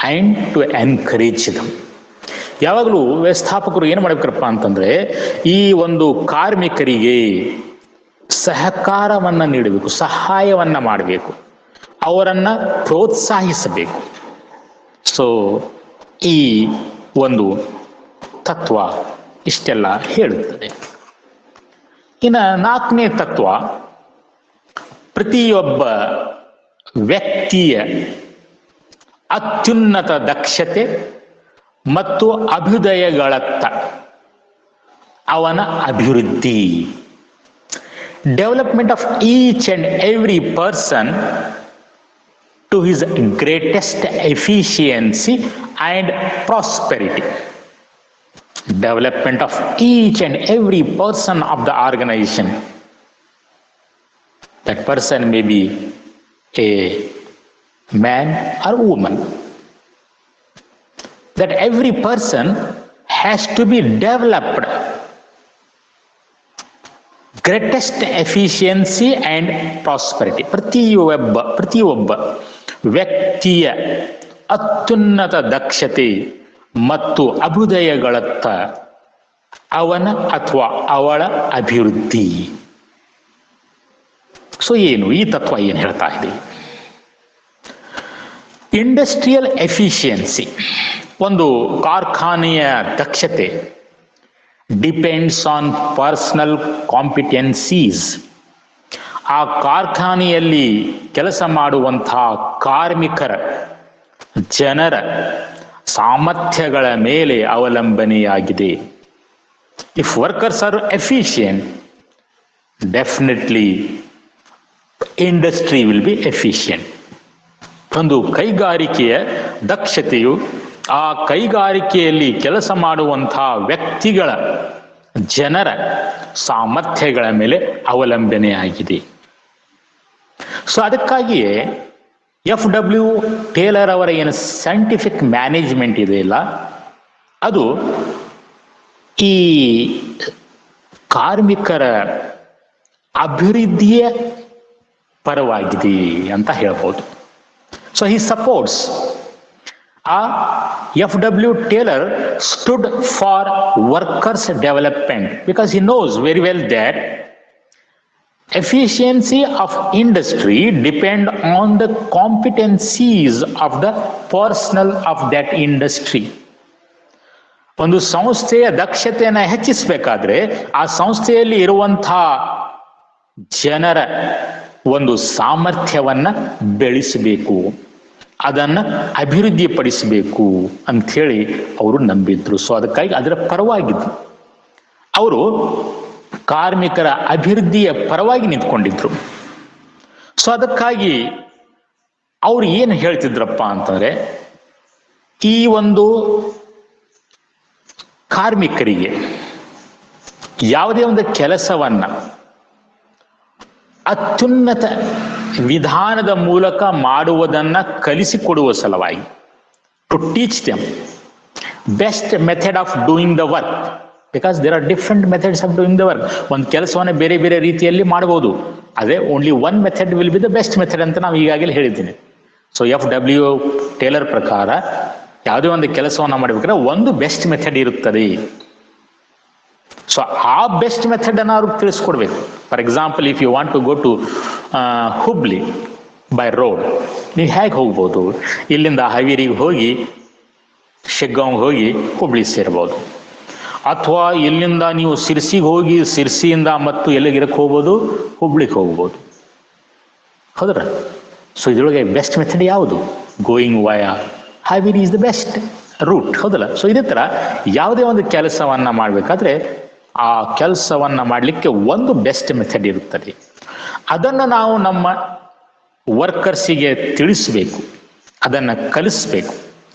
and to encourage them. ಯಾವಾಗಲೂ ವ್ಯವಸ್ಥಾಪಕರು ಏನು ಮಾಡಬೇಕಪ್ಪ ಅಂತಂದ್ರೆ, ಈ ಒಂದು ಕಾರ್ಮಿಕರಿಗೆ ಸಹಕಾರವನ್ನ ನೀಡಬೇಕು, ಸಹಾಯವನ್ನ ಮಾಡಬೇಕು, ಅವರನ್ನ ಪ್ರೋತ್ಸಾಹಿಸಬೇಕು. ಸೊ ಈ ಒಂದು ತತ್ವ ಇಷ್ಟೆಲ್ಲ ಹೇಳುತ್ತದೆ. ಇನ್ನು 4ನೇ ತತ್ವ, ಪ್ರತಿಯೊಬ್ಬ ವ್ಯಕ್ತಿಯ ಅತ್ಯುನ್ನತ ದಕ್ಷತೆ ಮತ್ತು ಅಭ್ಯುದಯಗಳತ್ತ ಅವನ ಅಭಿವೃದ್ಧಿ. Development of each and every person to his greatest efficiency and prosperity. Development of each and every person of the organization. That person may be a man or woman. That every person has to be developed. Greatest efficiency and prosperity. ಪ್ರತಿಯೊಬ್ಬ ವ್ಯಕ್ತಿಯ ಅತ್ಯುನ್ನತ ದಕ್ಷತೆ ಮತ್ತು ಅಭ್ಯುದಯಗಳತ್ತ ಅವನ ಅಥವಾ ಅವಳ ಅಭಿವೃದ್ಧಿ. ಸೊ ಏನು ಈ ತತ್ವ ಏನು ಹೇಳ್ತಾ ಇದೆ? ಇಂಡಸ್ಟ್ರಿಯಲ್ ಎಫಿಷಿಯನ್ಸಿ, ಒಂದು ಕಾರ್ಖಾನೆಯ ದಕ್ಷತೆ, ಡಿಪೆಂಡ್ಸ್ ಆನ್ ಪರ್ಸನಲ್ ಕಾಂಪಿಟೆನ್ಸೀಸ್. ಆ ಕಾರ್ಖಾನೆಯಲ್ಲಿ ಕೆಲಸ ಮಾಡುವಂತಹ ಕಾರ್ಮಿಕರ ಜನರ ಸಾಮರ್ಥ್ಯಗಳ ಮೇಲೆ ಅವಲಂಬನೆಯಾಗಿದೆ. If workers R efficient, definitely industry will be efficient. ಒಂದು ಕೈಗಾರಿಕೆಯ ದಕ್ಷತೆಯು ಆ ಕೈಗಾರಿಕೆಯಲ್ಲಿ ಕೆಲಸ ಮಾಡುವಂತಹ ವ್ಯಕ್ತಿಗಳ ಜನರ ಸಾಮರ್ಥ್ಯಗಳ ಮೇಲೆ ಅವಲಂಬನೆಯಾಗಿದೆ. ಸೊ ಅದಕ್ಕಾಗಿಯೇ FW ಟೇಲರ್ ಅವರ ಏನು ಸೈಂಟಿಫಿಕ್ ಮ್ಯಾನೇಜ್ಮೆಂಟ್ ಇದೆಯಲ್ಲ, ಅದು ಈ ಕಾರ್ಮಿಕರ ಅಭಿವೃದ್ಧಿಯ ಪರವಾಗಿದೆ ಅಂತ ಹೇಳ್ಬೋದು. So he supports. FW Taylor stood for workers' development because he knows very well that efficiency of industry depend on the competencies of the personnel of that industry. ಒಂದು ಸಂಸ್ಥೆಯ ದಕ್ಷತೆಯನ್ನು ಹೆಚ್ಚಿಸಬೇಕಾದ್ರೆ ಆ ಸಂಸ್ಥೆಯಲ್ಲಿ ಇರುವಂತಹ ಜನರ ಒಂದು ಸಾಮರ್ಥ್ಯವನ್ನ ಬೆಳೆಸಬೇಕು, ಅದನ್ನು ಅಭಿವೃದ್ಧಿಪಡಿಸಬೇಕು ಅಂಥೇಳಿ ಅವರು ನಂಬಿದ್ರು. ಸೊ ಅದಕ್ಕಾಗಿ ಅದರ ಪರವಾಗಿದ್ರು. ಅವರು ಕಾರ್ಮಿಕರ ಅಭಿವೃದ್ಧಿಯ ಪರವಾಗಿ ನಿಂತ್ಕೊಂಡಿದ್ರು. ಸೊ ಅದಕ್ಕಾಗಿ ಅವ್ರು ಏನು ಹೇಳ್ತಿದ್ರಪ್ಪ ಅಂತಂದ್ರೆ, ಈ ಒಂದು ಕಾರ್ಮಿಕರಿಗೆ ಯಾವುದೇ ಒಂದು ಕೆಲಸವನ್ನ ಅತ್ಯುನ್ನತ ವಿಧಾನದ ಮೂಲಕ ಮಾಡುವುದನ್ನ ಕಲಿಸಿಕೊಡುವ ಸಲುವಾಗಿ, to teach them best method of doing the work, because there are different methods of doing the work. ಒಂದು ಕೆಲಸವನ್ನ ಬೇರೆ ಬೇರೆ ರೀತಿಯಲ್ಲಿ ಮಾಡಬಹುದು, ಅದೇ only one method will be the best method ಅಂತ ನಾವು ಈಗಾಗಲೇ ಹೇಳಿದ್ದೀನಿ. ಸೊ FW ಟೇಲರ್ ಪ್ರಕಾರ ಯಾವುದೇ ಒಂದು ಕೆಲಸವನ್ನ ಮಾಡಬೇಕಾದ್ರೆ ಒಂದು ಬೆಸ್ಟ್ ಮೆಥಡ್ ಇರುತ್ತದೆ. ಸೊ ಆ ಬೆಸ್ಟ್ ಮೆಥಡ್ ಅನ್ನು ಅವ್ರಿಗೆ ತಿಳಿಸ್ಕೊಡ್ಬೇಕು. For example, if you want to go to Hubli by road, ನೀವು ಹೇಗೆ ಹೋಗ್ಬೋದು? ಇಲ್ಲಿಂದ ಹಾವೇರಿಗೆ ಹೋಗಿ ಶಿಗ್ಗಾಂವ್ ಹೋಗಿ ಹುಬ್ಳಿ ಸೇರ್ಬೋದು. ಅಥವಾ ಇಲ್ಲಿಂದ ನೀವು ಸಿರ್ಸಿಗೆ ಹೋಗಿ ಸಿರ್ಸಿಯಿಂದ ಮತ್ತು ಎಲ್ಲಿಗಿರಕ್ಕೆ ಹೋಗ್ಬೋದು? ಹುಬ್ಳಿಗೆ ಹೋಗ್ಬೋದು. ಹೌದ್ರ? ಸೊ ಇದ್ರೊಳಗೆ ಬೆಸ್ಟ್ ಮೆಥಡ್ ಯಾವುದು? Going via Haveri is the best route. ಹೌದಲ್ಲ? ಸೊ ಇದೇ ಥರ ಯಾವುದೇ ಒಂದು ಕೆಲಸವನ್ನ ಮಾಡಬೇಕಾದ್ರೆ ಆ ಕೆಲಸವನ್ನ ಮಾಡಲಿಕ್ಕೆ ಒಂದು ಬೆಸ್ಟ್ ಮೆಥಡ್ ಇರುತ್ತದೆ. ಅದನ್ನು ನಾವು ನಮ್ಮ ವರ್ಕರ್ಸಿಗೆ ತಿಳಿಸ್ಬೇಕು, ಅದನ್ನು ಕಲಿಸ್ಬೇಕು.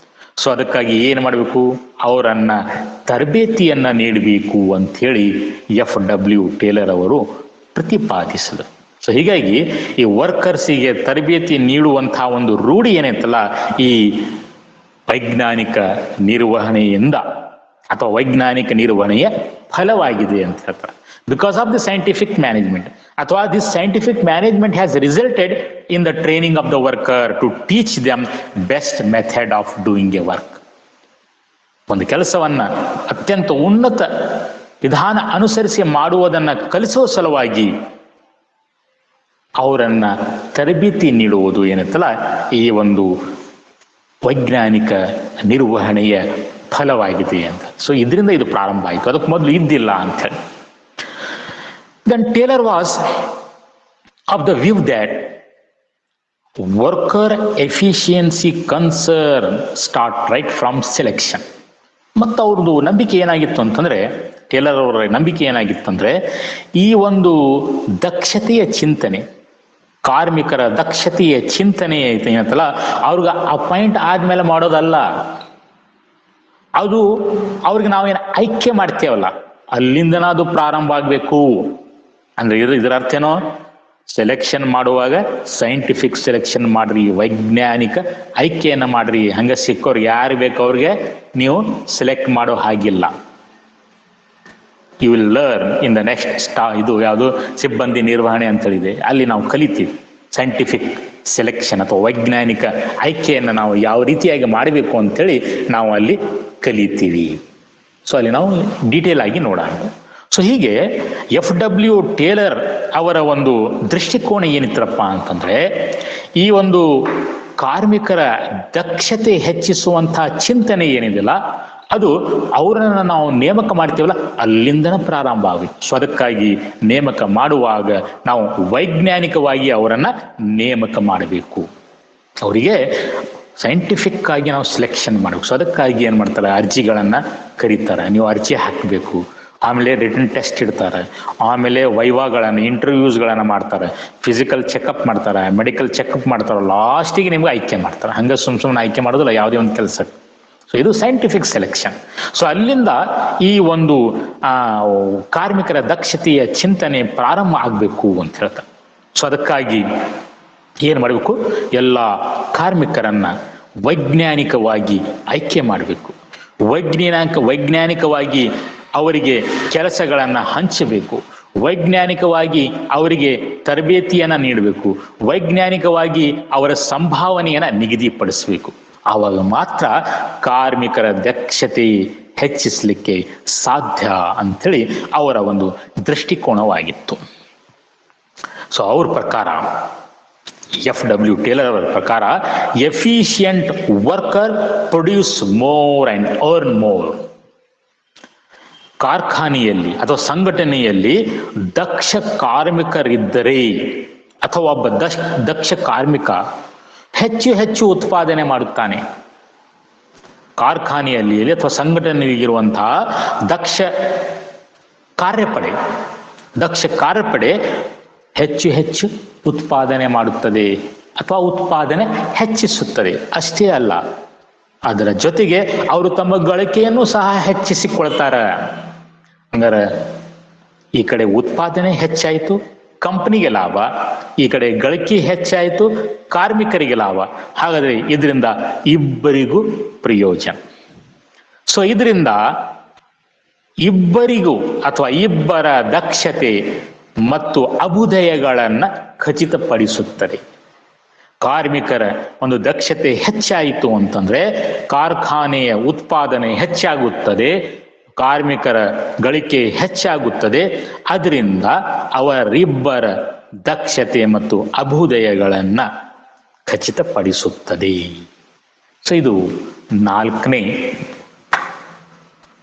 ಸೊ ಅದಕ್ಕಾಗಿ ಏನು ಮಾಡಬೇಕು? ಅವರನ್ನ ತರಬೇತಿಯನ್ನ ನೀಡಬೇಕು ಅಂಥೇಳಿ FW ಟೇಲರ್ ಅವರು ಪ್ರತಿಪಾದಿಸಿದರು. ಸೊ ಹೀಗಾಗಿ ಈ ವರ್ಕರ್ಸಿಗೆ ತರಬೇತಿ ನೀಡುವಂತಹ ಒಂದು ರೂಢಿ ಏನೈತಲ್ಲ, ಈ ವೈಜ್ಞಾನಿಕ ನಿರ್ವಹಣೆಯಿಂದ ಅಥವಾ ವೈಜ್ಞಾನಿಕ ನಿರ್ವಹಣೆಯ ಫಲವಾಗಿದೆ ಅಂತ ಹೇಳ್ತಾರೆ. Because of the scientific management, ಅಥವಾ this scientific management has resulted in the training of the worker to teach them best method of doing a work. ಒಂದು ಕೆಲಸವನ್ನ ಅತ್ಯಂತ ಉನ್ನತ ವಿಧಾನ ಅನುಸರಿಸಿ ಮಾಡುವುದನ್ನು ಕಲಿಸುವ ಸಲುವಾಗಿ ಅವರನ್ನ ತರಬೇತಿ ನೀಡುವುದು ಏನಂತಲ್ಲ, ಈ ಒಂದು ವೈಜ್ಞಾನಿಕ ನಿರ್ವಹಣೆಯ ಫಲವಾಗಿದೆ ಅಂತ. ಸೊ ಇದರಿಂದ ಇದು ಪ್ರಾರಂಭ ಆಯಿತು, ಅದಕ್ಕೆ ಮೊದಲು ಇದ್ದಿಲ್ಲ ಅಂತ ಹೇಳಿ. Then Taylor was of the view that worker efficiency concern start right from selection. ಮತ್ತು ಅವ್ರದ್ದು ನಂಬಿಕೆ ಏನಾಗಿತ್ತು ಅಂತಂದ್ರೆ, ಟೇಲರ್ ಅವರ ನಂಬಿಕೆ ಏನಾಗಿತ್ತಂದ್ರೆ, ಈ ಒಂದು ದಕ್ಷತೆಯ ಚಿಂತನೆ, ಕಾರ್ಮಿಕರ ದಕ್ಷತೆಯ ಚಿಂತನೆ ಏನಂತಲ್ಲ, ಅವ್ರಿಗೆ ಅಪಾಯಿಂಟ್ ಆದ್ಮೇಲೆ ಮಾಡೋದಲ್ಲ, ಅದು ಅವ್ರಿಗೆ ನಾವೇನು ಆಯ್ಕೆ ಮಾಡ್ತೇವಲ್ಲ ಅಲ್ಲಿಂದನ ಅದು ಪ್ರಾರಂಭ ಆಗ್ಬೇಕು. ಅಂದ್ರೆ ಇದರ ಅರ್ಥ ಏನೋ, ಸೆಲೆಕ್ಷನ್ ಮಾಡುವಾಗ ಸೈಂಟಿಫಿಕ್ ಸೆಲೆಕ್ಷನ್ ಮಾಡ್ರಿ, ವೈಜ್ಞಾನಿಕ ಆಯ್ಕೆಯನ್ನ ಮಾಡ್ರಿ. ಹಂಗ ಸಿಕ್ಕೋರು ಯಾರು ಬೇಕು ಅವ್ರಿಗೆ ನೀವು ಸೆಲೆಕ್ಟ್ ಮಾಡೋ ಹಾಗಿಲ್ಲ. You will learn in the next ಇದು ಯಾವುದು ಸಿಬ್ಬಂದಿ ನಿರ್ವಹಣೆ ಅಂತ ಹೇಳಿದೆ, ಅಲ್ಲಿ ನಾವು ಕಲಿತೀವಿ ಸೈಂಟಿಫಿಕ್ ಸೆಲೆಕ್ಷನ್ ಅಥವಾ ವೈಜ್ಞಾನಿಕ ಆಯ್ಕೆಯನ್ನು ನಾವು ಯಾವ ರೀತಿಯಾಗಿ ಮಾಡಬೇಕು ಅಂತೇಳಿ ನಾವು ಅಲ್ಲಿ ಕಲಿತೀವಿ. ಸೊ ಅಲ್ಲಿ ನಾವು ಡೀಟೇಲ್ ಆಗಿ ನೋಡೋಣ. ಸೊ ಹೀಗೆ FW ಟೇಲರ್ ಅವರ ಒಂದು ದೃಷ್ಟಿಕೋನ ಏನಿತ್ತರಪ್ಪ ಅಂತಂದ್ರೆ, ಈ ಒಂದು ಕಾರ್ಮಿಕರ ದಕ್ಷತೆ ಹೆಚ್ಚಿಸುವಂತಹ ಚಿಂತನೆ ಏನಿದೆಯಲ್ಲ ಅದು ಅವರನ್ನ ನಾವು ನೇಮಕ ಮಾಡ್ತೀವಲ್ಲ ಅಲ್ಲಿಂದನೇ ಪ್ರಾರಂಭ ಆಗುತ್ತೆ. ಸೊ ಅದಕ್ಕಾಗಿ ನೇಮಕ ಮಾಡುವಾಗ ನಾವು ವೈಜ್ಞಾನಿಕವಾಗಿ ಅವರನ್ನ ನೇಮಕ ಮಾಡಬೇಕು. ಅವರಿಗೆ ಸೈಂಟಿಫಿಕ್ ಆಗಿ ನಾವು ಸೆಲೆಕ್ಷನ್ ಮಾಡಬೇಕು. ಸೊ ಅದಕ್ಕಾಗಿ ಏನ್ ಮಾಡ್ತಾರೆ, ಅರ್ಜಿಗಳನ್ನ ಕರೀತಾರೆ, ನೀವು ಅರ್ಜಿ ಹಾಕಬೇಕು. ಆಮೇಲೆ ರಿಟರ್ನ್ ಟೆಸ್ಟ್ ಇಡ್ತಾರೆ, ಆಮೇಲೆ ವೈವಾಗಳನ್ನು ಇಂಟರ್ವ್ಯೂಸ್ಗಳನ್ನು ಮಾಡ್ತಾರೆ, ಫಿಸಿಕಲ್ ಚೆಕಪ್ ಮಾಡ್ತಾರೆ, ಮೆಡಿಕಲ್ ಚೆಕಪ್ ಮಾಡ್ತಾರೆ, ಲಾಸ್ಟಿಗೆ ನಿಮ್ಗೆ ಆಯ್ಕೆ ಮಾಡ್ತಾರೆ. ಹಂಗೆ ಸುಮ್ಮನೆ ಆಯ್ಕೆ ಮಾಡೋದಿಲ್ಲ ಯಾವುದೇ ಒಂದು ಕೆಲಸ. ಸೊ ಇದು ಸೈಂಟಿಫಿಕ್ ಸೆಲೆಕ್ಷನ್. ಸೊ ಅಲ್ಲಿಂದ ಈ ಒಂದು ಕಾರ್ಮಿಕರ ದಕ್ಷತೆಯ ಚಿಂತನೆ ಪ್ರಾರಂಭ ಆಗಬೇಕು ಅಂತ ಹೇಳ್ತಾರೆ. ಸೊ ಅದಕ್ಕಾಗಿ ಏನ್ ಮಾಡಬೇಕು, ಎಲ್ಲ ಕಾರ್ಮಿಕರನ್ನ ವೈಜ್ಞಾನಿಕವಾಗಿ ಆಯ್ಕೆ ಮಾಡಬೇಕು. ವೈಜ್ಞಾನಿಕವಾಗಿ ಅವರಿಗೆ ಕೆಲಸಗಳನ್ನ ಹಂಚಬೇಕು. ವೈಜ್ಞಾನಿಕವಾಗಿ ಅವರಿಗೆ ತರಬೇತಿಯನ್ನ ನೀಡಬೇಕು. ವೈಜ್ಞಾನಿಕವಾಗಿ ಅವರ ಸಂಭಾವನೆಯನ್ನ ನಿಗದಿಪಡಿಸಬೇಕು. ಆವಾಗ ಮಾತ್ರ ಕಾರ್ಮಿಕರ ದಕ್ಷತೆ ಹೆಚ್ಚಿಸಲಿಕ್ಕೆ ಸಾಧ್ಯ ಅಂಥೇಳಿ ಅವರ ಒಂದು ದೃಷ್ಟಿಕೋನವಾಗಿತ್ತು. ಸೊ ಅವ್ರ ಪ್ರಕಾರ, FW ಟೇಲರ್ ಅವರ ಪ್ರಕಾರ, efficient worker produce more and earn more. ಕಾರ್ಖಾನೆಯಲ್ಲಿ ಅಥವಾ ಸಂಘಟನೆಯಲ್ಲಿ ದಕ್ಷ ಕಾರ್ಮಿಕರಿದ್ದರೆ ಅಥವಾ ಒಬ್ಬ ದಕ್ಷ ಕಾರ್ಮಿಕ ಹೆಚ್ಚು ಹೆಚ್ಚು ಉತ್ಪಾದನೆ ಮಾಡುತ್ತಾನೆ. ಕಾರ್ಖಾನೆಯಲ್ಲಿ ಅಥವಾ ಸಂಘಟನೆಯಲ್ಲಿರುವಂತಹ ದಕ್ಷ ಕಾರ್ಯಪಡೆ ಹೆಚ್ಚು ಹೆಚ್ಚು ಉತ್ಪಾದನೆ ಮಾಡುತ್ತದೆ ಅಥವಾ ಉತ್ಪಾದನೆ ಹೆಚ್ಚಿಸುತ್ತದೆ. ಅಷ್ಟೇ ಅಲ್ಲ, ಅದರ ಜೊತೆಗೆ ಅವರು ತಮ್ಮ ಗಳಿಕೆಯನ್ನು ಸಹ ಹೆಚ್ಚಿಸಿಕೊಳ್ತಾರೆ. ಹಂಗಾರೆ ಈ ಕಡೆ ಉತ್ಪಾದನೆ ಹೆಚ್ಚಾಯಿತು, ಕಂಪನಿಗೆ ಲಾಭ, ಈ ಕಡೆ ಗಳಿಕೆ ಹೆಚ್ಚಾಯಿತು, ಕಾರ್ಮಿಕರಿಗೆ ಲಾಭ. ಹಾಗಾದ್ರೆ ಇದರಿಂದ ಇಬ್ಬರಿಗೂ ಪ್ರಯೋಜನ. ಸೊ ಇದರಿಂದ ಇಬ್ಬರಿಗೂ ಅಥವಾ ಇಬ್ಬರ ದಕ್ಷತೆ ಮತ್ತು ಅಭ್ಯುದಯಗಳನ್ನ ಖಚಿತಪಡಿಸುತ್ತದೆ. ಕಾರ್ಮಿಕರ ಒಂದು ದಕ್ಷತೆ ಹೆಚ್ಚಾಯಿತು ಅಂತಂದ್ರೆ ಕಾರ್ಖಾನೆಯ ಉತ್ಪಾದನೆ ಹೆಚ್ಚಾಗುತ್ತದೆ, ಕಾರ್ಮಿಕರ ಗಳಿಕೆ ಹೆಚ್ಚಾಗುತ್ತದೆ. ಅದರಿಂದ ಅವರಿಬ್ಬರ ದಕ್ಷತೆ ಮತ್ತು ಅಭ್ಯುದಯಗಳನ್ನ ಖಚಿತಪಡಿಸುತ್ತದೆ. ಸೊ ಇದು 4ನೇ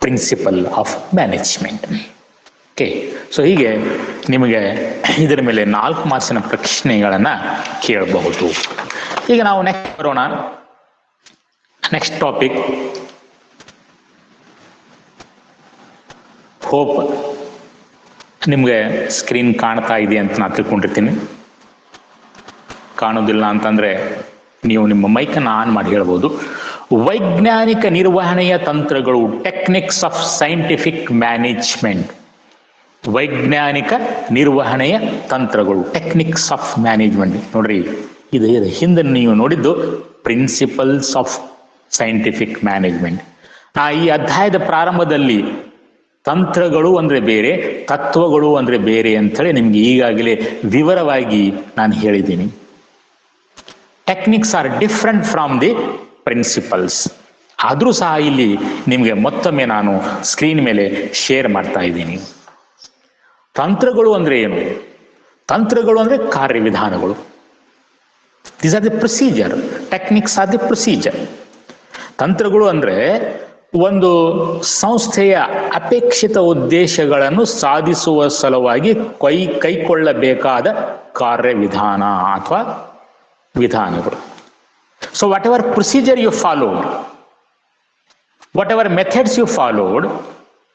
principle of management. Okay, so ಹೀಗೆ ನಿಮಗೆ ಇದರ ಮೇಲೆ 4 ಮಾರ್ಕ್ಸಿನ ಪ್ರಶ್ನೆಗಳನ್ನ ಕೇಳಬಹುದು. ಈಗ ನಾವು ನೆಕ್ಸ್ಟ್ ಬರೋಣ. Next topic hope. ನಿಮ್ಗೆ ಸ್ಕ್ರೀನ್ ಕಾಣ್ತಾ ಇದೆ ಅಂತ ನಾನು ತಿಳ್ಕೊಂಡಿರ್ತೀನಿ. ಕಾಣೋದಿಲ್ಲ ಅಂತಂದ್ರೆ ನೀವು ನಿಮ್ಮ ಮೈಕನ್ನು ಆನ್ ಮಾಡಿ ಹೇಳ್ಬೋದು. ವೈಜ್ಞಾನಿಕ ನಿರ್ವಹಣೆಯ ತಂತ್ರಗಳು, ಟೆಕ್ನಿಕ್ಸ್ ಆಫ್ ಸೈಂಟಿಫಿಕ್ ಮ್ಯಾನೇಜ್ಮೆಂಟ್. ವೈಜ್ಞಾನಿಕ ನಿರ್ವಹಣೆಯ ತಂತ್ರಗಳು, ಟೆಕ್ನಿಕ್ಸ್ ಆಫ್ ಮ್ಯಾನೇಜ್ಮೆಂಟ್. ನೋಡ್ರಿ, ಇದು ಹಿಂದೆ ನೀವು ನೋಡಿದ್ದು ಪ್ರಿನ್ಸಿಪಲ್ಸ್ ಆಫ್ ಸೈಂಟಿಫಿಕ್ ಮ್ಯಾನೇಜ್ಮೆಂಟ್. ಈ ಅಧ್ಯಾಯದ ಪ್ರಾರಂಭದಲ್ಲಿ ತಂತ್ರಗಳು ಅಂದ್ರೆ ಬೇರೆ, ತತ್ವಗಳು ಅಂದ್ರೆ ಬೇರೆ ಅಂತೇಳಿ ನಿಮ್ಗೆ ಈಗಾಗಲೇ ವಿವರವಾಗಿ ನಾನು ಹೇಳಿದ್ದೀನಿ. Techniques are different from the principles. ಆದ್ರೂ ಸಹ ಇಲ್ಲಿ ನಿಮ್ಗೆ ಮತ್ತೊಮ್ಮೆ ನಾನು ಸ್ಕ್ರೀನ್ ಮೇಲೆ ಶೇರ್ ಮಾಡ್ತಾ ಇದ್ದೀನಿ. ತಂತ್ರಗಳು ಅಂದ್ರೆ ಏನು? ತಂತ್ರಗಳು ಅಂದ್ರೆ ಕಾರ್ಯವಿಧಾನಗಳು. These are the procedure. Techniques R the procedure. ತಂತ್ರಗಳು ಅಂದ್ರೆ ಒಂದು ಸಂಸ್ಥೆಯ ಅಪೇಕ್ಷಿತ ಉದ್ದೇಶಗಳನ್ನು ಸಾಧಿಸುವ ಸಲುವಾಗಿ ಕೈಗೊಳ್ಳಬೇಕಾದ ಕಾರ್ಯವಿಧಾನ ಅಥವಾ ವಿಧಾನಗಳು. So whatever procedure you followed, whatever methods you followed,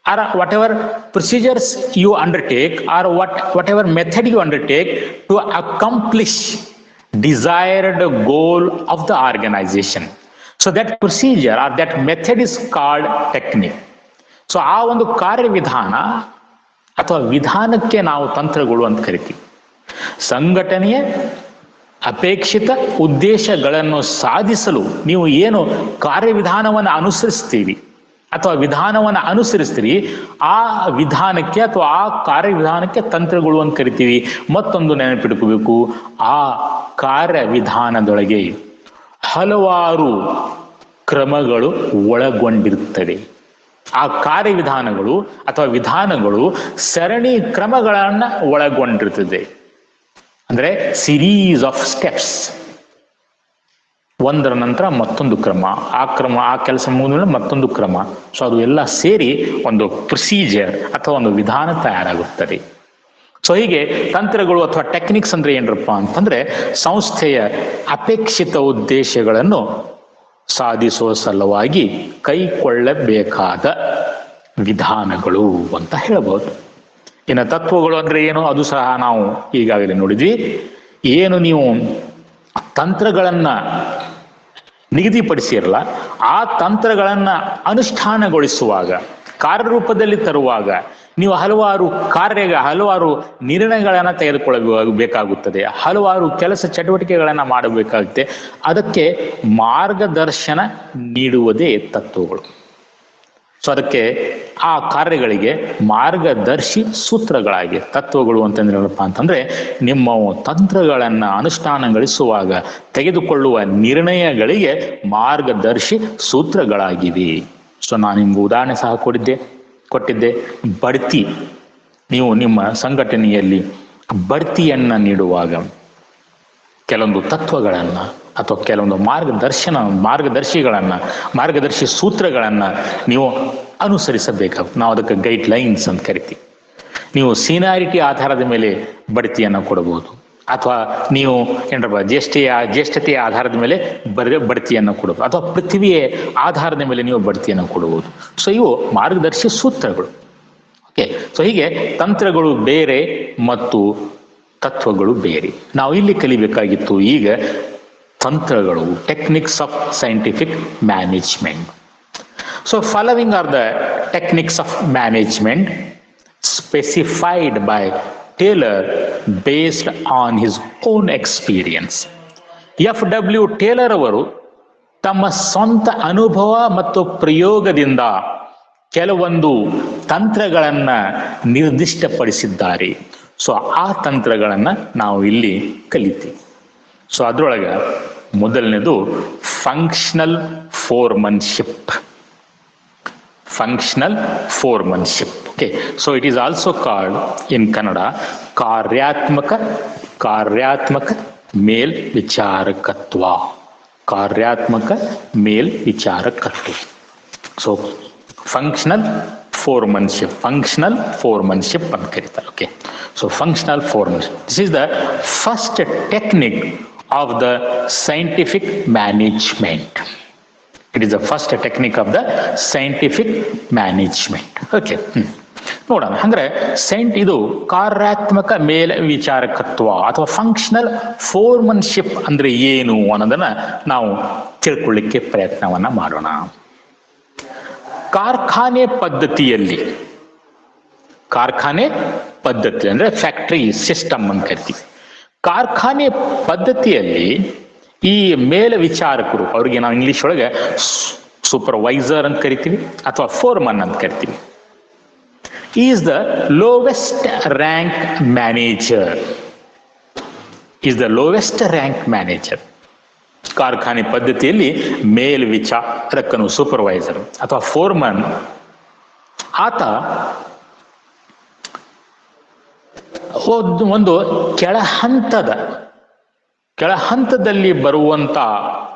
or whatever procedures you undertake, or whatever method you undertake to accomplish desired goal of the organization. So that procedure or that method is called technique. So ಆ ಒಂದು ಕಾರ್ಯವಿಧಾನ ಅಥವಾ ವಿಧಾನಕ್ಕೆ ನಾವು ತಂತ್ರಗಳು ಅಂತ ಕರಿತೀವಿ. ಸಂಘಟನೆಯ ಅಪೇಕ್ಷಿತ ಉದ್ದೇಶಗಳನ್ನು ಸಾಧಿಸಲು ನೀವು ಏನು ಕಾರ್ಯವಿಧಾನವನ್ನು ಅನುಸರಿಸ್ತೀವಿ ಅಥವಾ ವಿಧಾನವನ್ನು ಅನುಸರಿಸ್ತೀರಿ, ಆ ವಿಧಾನಕ್ಕೆ ಅಥವಾ ಆ ಕಾರ್ಯವಿಧಾನಕ್ಕೆ ತಂತ್ರಗಳು ಅಂತ ಕರಿತೀವಿ. ಮತ್ತೊಂದು ನೆನಪಿಟ್ಕೋಬೇಕು, ಆ ಕಾರ್ಯವಿಧಾನದೊಳಗೆ ಹಲವಾರು ಕ್ರಮಗಳು ಒಳಗೊಂಡಿರುತ್ತವೆ. ಆ ಕಾರ್ಯವಿಧಾನಗಳು ಅಥವಾ ವಿಧಾನಗಳು ಸರಣಿ ಕ್ರಮಗಳನ್ನ ಒಳಗೊಂಡಿರುತ್ತದೆ. ಅಂದ್ರೆ ಸಿರೀಸ್ ಆಫ್ ಸ್ಟೆಪ್ಸ್. ಒಂದರ ನಂತರ ಮತ್ತೊಂದು ಕ್ರಮ, ಆ ಕೆಲಸ ಮುಗಿದ್ಮೇಲೆ ಮತ್ತೊಂದು ಕ್ರಮ. ಸೊ ಅದು ಎಲ್ಲ ಸೇರಿ ಒಂದು ಪ್ರೊಸೀಜರ್ ಅಥವಾ ಒಂದು ವಿಧಾನ ತಯಾರಾಗುತ್ತದೆ. ಸೊ ಹೀಗೆ ತಂತ್ರಗಳು ಅಥವಾ ಟೆಕ್ನಿಕ್ಸ್ ಅಂದ್ರೆ ಏನರಪ್ಪ ಅಂತಂದ್ರೆ ಸಂಸ್ಥೆಯ ಅಪೇಕ್ಷಿತ ಉದ್ದೇಶಗಳನ್ನು ಸಾಧಿಸುವ ಸಲುವಾಗಿ ಕೈಗೊಳ್ಳಬೇಕಾದ ವಿಧಾನಗಳು ಅಂತ ಹೇಳ್ಬೋದು. ಇನ್ನು ತತ್ವಗಳು ಅಂದ್ರೆ ಏನು, ಅದು ಸಹ ನಾವು ಈಗಾಗಲೇ ನೋಡಿದ್ವಿ. ಏನು ನೀವು ತಂತ್ರಗಳನ್ನ ನಿಗದಿಪಡಿಸಿರಲ್ಲ, ಆ ತಂತ್ರಗಳನ್ನ ಅನುಷ್ಠಾನಗೊಳಿಸುವಾಗ, ಕಾರ್ಯರೂಪದಲ್ಲಿ ತರುವಾಗ ನೀವು ಹಲವಾರು ನಿರ್ಣಯಗಳನ್ನ ತೆಗೆದುಕೊಳ್ಳಬೇಕಾಗುತ್ತದೆ, ಹಲವಾರು ಕೆಲಸ ಚಟುವಟಿಕೆಗಳನ್ನ ಮಾಡಬೇಕಾಗುತ್ತೆ. ಅದಕ್ಕೆ ಮಾರ್ಗದರ್ಶನ ನೀಡುವುದೇ ತತ್ವಗಳು. ಸೊ ಅದಕ್ಕೆ ಆ ಕಾರ್ಯಗಳಿಗೆ ಮಾರ್ಗದರ್ಶಿ ಸೂತ್ರಗಳಾಗಿ ತತ್ವಗಳು ಅಂತಂದ್ರೆ ಏನಪ್ಪ ಅಂತಂದ್ರೆ ನಿಮ್ಮ ತಂತ್ರಗಳನ್ನ ಅನುಷ್ಠಾನಗೊಳಿಸುವಾಗ ತೆಗೆದುಕೊಳ್ಳುವ ನಿರ್ಣಯಗಳಿಗೆ ಮಾರ್ಗದರ್ಶಿ ಸೂತ್ರಗಳಾಗಿವೆ. ಸೊ ನಾನು ನಿಮ್ಗೆ ಉದಾಹರಣೆ ಸಹ ಕೊಟ್ಟಿದ್ದೆ. ಬಡ್ತಿ, ನೀವು ನಿಮ್ಮ ಸಂಘಟನೆಯಲ್ಲಿ ಬಡ್ತಿಯನ್ನ ನೀಡುವಾಗ ಕೆಲವೊಂದು ತತ್ವಗಳನ್ನ ಅಥವಾ ಕೆಲವೊಂದು ಮಾರ್ಗದರ್ಶಿ ಸೂತ್ರಗಳನ್ನ ನೀವು ಅನುಸರಿಸಬೇಕಾಗುತ್ತೆ. ನಾವು ಅದಕ್ಕೆ ಗೈಡ್ ಲೈನ್ಸ್ ಅಂತ ಕರಿತೀವಿ. ನೀವು ಸೀನಿಯಾರಿಟಿ ಆಧಾರದ ಮೇಲೆ ಬಡ್ತಿಯನ್ನು ಕೊಡಬಹುದು, ಅಥವಾ ನೀವು ಏನಪ್ಪ ಜ್ಯೇಷ್ಠತೆಯ ಆಧಾರದ ಮೇಲೆ ಬಡ್ತಿಯನ್ನು ಕೊಡಬಹುದು, ಅಥವಾ ಪೃಥ್ವಿಯ ಆಧಾರದ ಮೇಲೆ ನೀವು ಬಡ್ತಿಯನ್ನು ಕೊಡಬಹುದು. ಸೊ ಇವು ಮಾರ್ಗದರ್ಶಿ ಸೂತ್ರಗಳು. ಓಕೆ, ಸೊ ಹೀಗೆ ತಂತ್ರಗಳು ಬೇರೆ ಮತ್ತು ತತ್ವಗಳು ಬೇರೆ. ನಾವು ಇಲ್ಲಿ ಕಲಿಬೇಕಾಗಿತ್ತು ಈಗ ತಂತ್ರಗಳು, techniques of scientific management. So following are the techniques of management specified by Taylor based on his own experience. F.W. Taylor ಅವರು ತಮ್ಮ ಸ್ವಂತ ಅನುಭವ ಮತ್ತು ಪ್ರಯೋಗದಿಂದ ಕೆಲವೊಂದು ತಂತ್ರಗಳನ್ನ ನಿರ್ದಿಷ್ಟಪಡಿಸಿದ್ದಾರೆ. ಸೊ ಆ ತಂತ್ರಗಳನ್ನ ನಾವು ಇಲ್ಲಿ ಕಲಿತೀವಿ. ಸೊ ಅದ್ರೊಳಗೆ ಮೊದಲನೇದು functional foremanship. Okay, so it is also called in Kannada ಕಾರ್ಯಾತ್ಮಕ ಮೇಲ್ವಿಚಾರಕತ್ವ. ಸೊ ಫಂಕ್ಷನಲ್ ಫೋರ್ಮನ್ಶಿಪ್ ಅಂತ ಕರೀತಾರೆ. Okay, so functional foremanship, this is the first technique of the scientific management. It is the first technique of the scientific management. Okay, ನೋಡೋಣ. ಅಂದ್ರೆ ಇದು ಕಾರ್ಯಾತ್ಮಕ ಮೇಲ್ವಿಚಾರಕತ್ವ ಅಥವಾ functional ಫೋರ್ಮನ್ಶಿಪ್ ಅಂದ್ರೆ ಏನು ಅನ್ನೋದನ್ನ ನಾವು ತಿಳ್ಕೊಳ್ಳಿಕ್ಕೆ ಪ್ರಯತ್ನವನ್ನ ಮಾಡೋಣ. ಕಾರ್ಖಾನೆ ಪದ್ಧತಿ ಅಂದ್ರೆ ಫ್ಯಾಕ್ಟರಿ ಸಿಸ್ಟಮ್ ಅಂತ ಕರಿತೀವಿ. ಕಾರ್ಖಾನೆ ಪದ್ಧತಿಯಲ್ಲಿ ಈ ಮೇಲ್ವಿಚಾರಕರು, ಅವ್ರಿಗೆ ನಾವು ಇಂಗ್ಲಿಷ್ ಒಳಗೆ ಸೂಪರ್ವೈಸರ್ ಅಂತ ಕರಿತೀವಿ ಅಥವಾ ಫೋರ್ಮನ್ ಅಂತ ಕರಿತೀವಿ. Is the lowest rank manager. ಕಾರ್ಖಾನೆ ಪದ್ಧತಿಯಲ್ಲಿ ಮೇಲ್ವಿಚಾರಕನು ಸೂಪರ್ವೈಸರ್ ಅಥವಾ ಫೋರ್ಮನ್, ಆತ ಒಂದು ಕೆಳಹಂತದಲ್ಲಿ ಬರುವಂತ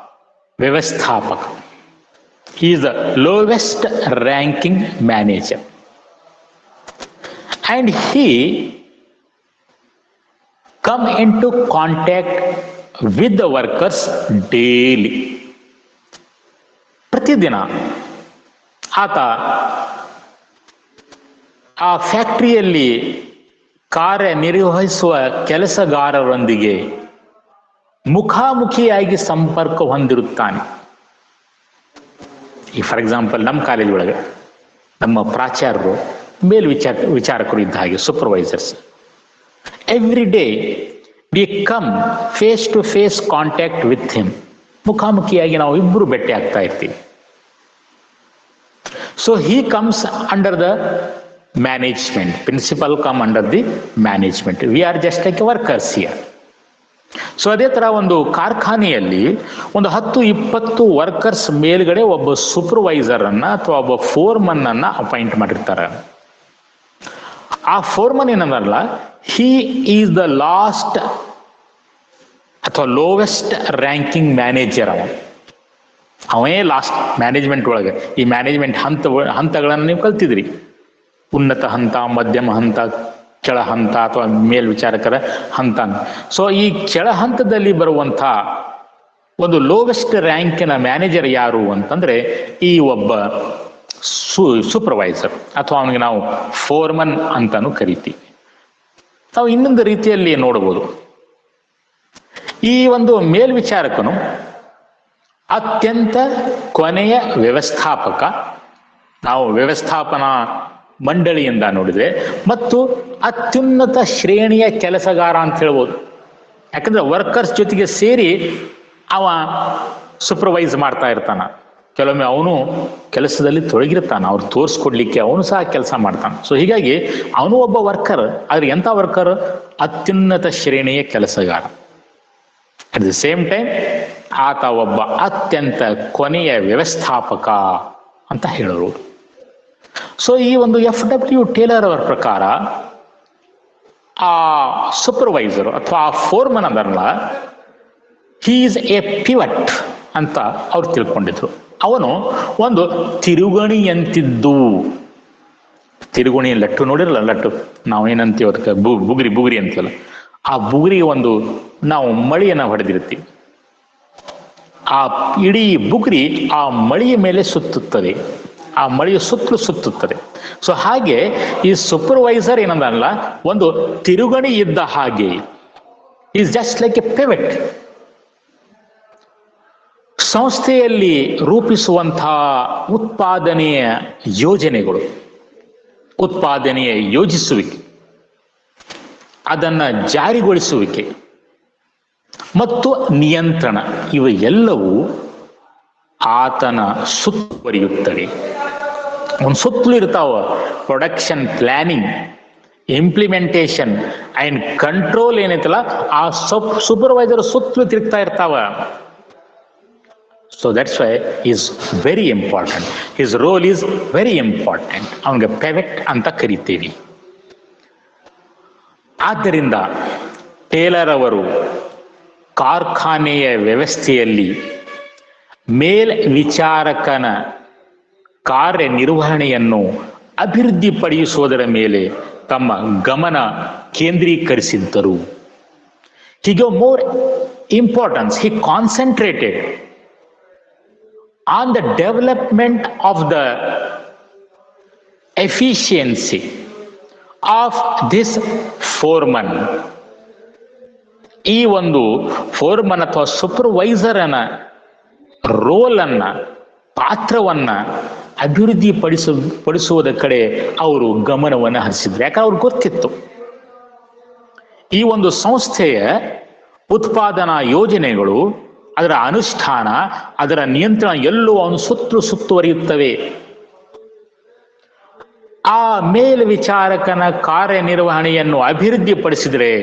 ವ್ಯವಸ್ಥಾಪಕ. Is the lowest ranking manager and he come into contact with the workers daily. ಪ್ರತಿದಿನ ಆತ ಆ ಫ್ಯಾಕ್ಟರಿಯಲ್ಲಿ ಕಾರ್ಯನಿರ್ವಹಿಸುವ ಕೆಲಸಗಾರರೊಂದಿಗೆ ಮುಖಾಮುಖಿಯಾಗಿ ಸಂಪರ್ಕ ಹೊಂದಿರುತ್ತಾನೆ. ಈ ಫಾರ್ ಎಕ್ಸಾಂಪಲ್ ನಮ್ಮ ಕಾಲೇಜ್ ಒಳಗೆ ನಮ್ಮ ಪ್ರಾಚಾರ್ಯರು ವಿಚಾರಕರು ಇದ್ದ ಹಾಗೆ, supervisors. Every day we come face to face contact with him. ಮುಖಾಮುಖಿಯಾಗಿ ನಾವು ಇಬ್ಬರು ಭೇಟಿ ಆಗ್ತಾ ಇರ್ತೀವಿ. So he comes under the management. Principal come under the management. We are just like workers here. So ಅದೇ ತರ ಒಂದು ಕಾರ್ಖಾನೆಯಲ್ಲಿ ಒಂದು 10-20 ವರ್ಕರ್ಸ್ ಮೇಲ್ಗಡೆ ಒಬ್ಬ ಸೂಪರ್ವೈಸರ್ ಅನ್ನ ಅಥವಾ ಒಬ್ಬ ಫೋರ್ಮನ್ ಅನ್ನ ಅಪಾಯಿಂಟ್ ಮಾಡಿರ್ತಾರೆ. ಆ ಫೋರ್ಮನ್ ಏನಲ್ಲ, ಹಿ ಈಸ್ ದ ಲಾಸ್ಟ್ ಅಥವಾ ಲೋವೆಸ್ಟ್ ರ್ಯಾಂಕಿಂಗ್ ಮ್ಯಾನೇಜರ್ ಅವೇ ಲಾಸ್ಟ್ ಮ್ಯಾನೇಜ್ಮೆಂಟ್ ಒಳಗೆ. ಈ ಮ್ಯಾನೇಜ್ಮೆಂಟ್ ಹಂತಗಳನ್ನು ನೀವು ಕಲ್ತಿದ್ರಿ, ಉನ್ನತ ಹಂತ, ಮಧ್ಯಮ ಹಂತ, ಕೆಳ ಹಂತ ಅಥವಾ ಮೇಲ್ವಿಚಾರಕರ ಹಂತ. ಸೊ ಈ ಕೆಳ ಹಂತದಲ್ಲಿ ಬರುವಂಥ ಒಂದು ಲೋವೆಸ್ಟ್ ರ್ಯಾಂಕಿನ ಮ್ಯಾನೇಜರ್ ಯಾರು ಅಂತಂದ್ರೆ ಈ ಒಬ್ಬ ಸೂಪರ್ವೈಸರ್ ಅಥವಾ ಅವನಿಗೆ ನಾವು ಫೋರ್ಮನ್ ಅಂತಾನು ಕರಿತೀವಿ. ನಾವು ಇನ್ನೊಂದು ರೀತಿಯಲ್ಲಿ ನೋಡಬಹುದು, ಈ ಒಂದು ಮೇಲ್ವಿಚಾರಕನು ಅತ್ಯಂತ ಕೊನೆಯ ವ್ಯವಸ್ಥಾಪಕ, ನಾವು ವ್ಯವಸ್ಥಾಪನಾ ಮಂಡಳಿಯಿಂದ ನೋಡಿದ್ರೆ, ಮತ್ತು ಅತ್ಯುನ್ನತ ಶ್ರೇಣಿಯ ಕೆಲಸಗಾರ ಅಂತ ಹೇಳ್ಬೋದು. ಯಾಕಂದ್ರೆ ವರ್ಕರ್ಸ್ ಜೊತೆಗೆ ಸೇರಿ ಅವ ಸೂಪರ್ವೈಸ್ ಮಾಡ್ತಾ ಇರ್ತಾನ. ಕೆಲವೊಮ್ಮೆ ಅವನು ಕೆಲಸದಲ್ಲಿ ತೊಡಗಿರ್ತಾನ, ಅವ್ರು ತೋರಿಸ್ಕೊಡ್ಲಿಕ್ಕೆ ಅವನು ಸಹ ಕೆಲಸ ಮಾಡ್ತಾನೆ. ಸೊ ಹೀಗಾಗಿ ಅವನು ಒಬ್ಬ ವರ್ಕರ್. ಆದ್ರೆ ಎಂಥ ವರ್ಕರ್? ಅತ್ಯುನ್ನತ ಶ್ರೇಣಿಯ ಕೆಲಸಗಾರ. ಅಟ್ ದಿ ಸೇಮ್ ಟೈಮ್ ಆತ ಒಬ್ಬ ಅತ್ಯಂತ ಕೊನೆಯ ವ್ಯವಸ್ಥಾಪಕ ಅಂತ ಹೇಳೋರು. ಸೊ ಈ ಒಂದು FW ಟೇಲರ್ ಅವರ ಪ್ರಕಾರ ಆ ಸೂಪರ್ವೈಸರ್ ಅಥವಾ ಆ ಫೋರ್ಮನ್ ಅದರಲ್ಲ, ಹೀ ಈಸ್ ಎ ಪಿವಟ್ ಅಂತ ಅವ್ರು ತಿಳ್ಕೊಂಡಿದ್ರು. ಅವನು ಒಂದು ತಿರುಗಣಿಯಂತಿದ್ದು. ತಿರುಗುಣಿ ಲಟ್ಟು ನೋಡಿರಲ್ಲ, ಲಟ್ಟು ನಾವೇನಂತೀವಿ ಅದಕ್ಕೆ ಬುಗುರಿ ಅಂತೀವಲ್ಲ, ಆ ಬುಗುರಿಗೆ ಒಂದು ನಾವು ಮಳಿಯನ್ನು ಹೊಡೆದಿರ್ತೀವಿ. ಆ ಇಡೀ ಬುಗುರಿ ಆ ಮಳಿಯ ಮೇಲೆ ಸುತ್ತುತ್ತದೆ, ಆ ಮಳಿಯ ಸುತ್ತಲೂ ಸುತ್ತುತ್ತದೆ. ಸೊ ಹಾಗೆ ಈ ಸೂಪರ್ವೈಸರ್ ಏನಂದಲ್ಲ, ಒಂದು ತಿರುಗಣಿ ಇದ್ದ ಹಾಗೆ, is just like A pivot. ಸಂಸ್ಥೆಯಲ್ಲಿ ರೂಪಿಸುವಂತಹ ಉತ್ಪಾದನೆಯ ಯೋಜನೆಗಳು, ಉತ್ಪಾದನೆಯ ಯೋಜಿಸುವಿಕೆ, ಅದನ್ನು ಜಾರಿಗೊಳಿಸುವಿಕೆ ಮತ್ತು ನಿಯಂತ್ರಣ, ಇವು ಎಲ್ಲವೂ ಆತನ ಸುತ್ತುವರಿಯುತ್ತವೆ. ಒಂದು ಸುತ್ತಲೂ ಇರ್ತಾವ. Production planning, implementation and control ಏನೈತಲ್ಲ, ಆ ಸೂಪರ್ವೈಸರ್ ಸುತ್ತಲೂ ತಿರುಗ್ತಾ ಇರ್ತಾವ. So that's why is very important. His role is very important. ಅವನಿಗೆ ಪಿವಟ್ ಅಂತ ಕರಿತೀವಿ. ಆದ್ದರಿಂದ ಟೇಲರ್ ಅವರು ಕಾರ್ಖಾನೆಯ ವ್ಯವಸ್ಥೆಯಲ್ಲಿ ಮೇಲ್ವಿಚಾರಕನ ಕಾರ್ಯನಿರ್ವಹಣೆಯನ್ನು ಅಭಿವೃದ್ಧಿಪಡಿಸುವುದರ ಮೇಲೆ ತಮ್ಮ ಗಮನ ಕೇಂದ್ರೀಕರಿಸಿದ್ದರು. He gave more importance, he concentrated on the development of the efficiency of this foreman. ಈ ಒಂದು ಫೋರ್ಮನ್ ಅಥವಾ ಸೂಪರ್ವೈಸರನ ರೋಲನ್ನ, ಪಾತ್ರವನ್ನ ಪಡಿಸುವುದ ಕಡೆ ಅವರು ಗಮನವನ್ನು ಹರಿಸಿದ್ರು. ಯಾಕಂದ್ರೆ ಅವ್ರಿಗೆ ಗೊತ್ತಿತ್ತು ಈ ಒಂದು ಸಂಸ್ಥೆಯ ಉತ್ಪಾದನಾ ಯೋಜನೆಗಳು, ಅದರ ಅನುಷ್ಠಾನ, ಅದರ ನಿಯಂತ್ರಣ ಎಲ್ಲವೂ ಅವನು ಸುತ್ತುವರಿಯುತ್ತವೆ. ಆ ಮೇಲ್ವಿಚಾರಕನ ಕಾರ್ಯನಿರ್ವಹಣೆಯನ್ನು ಅಭಿವೃದ್ಧಿಪಡಿಸಿದರೆ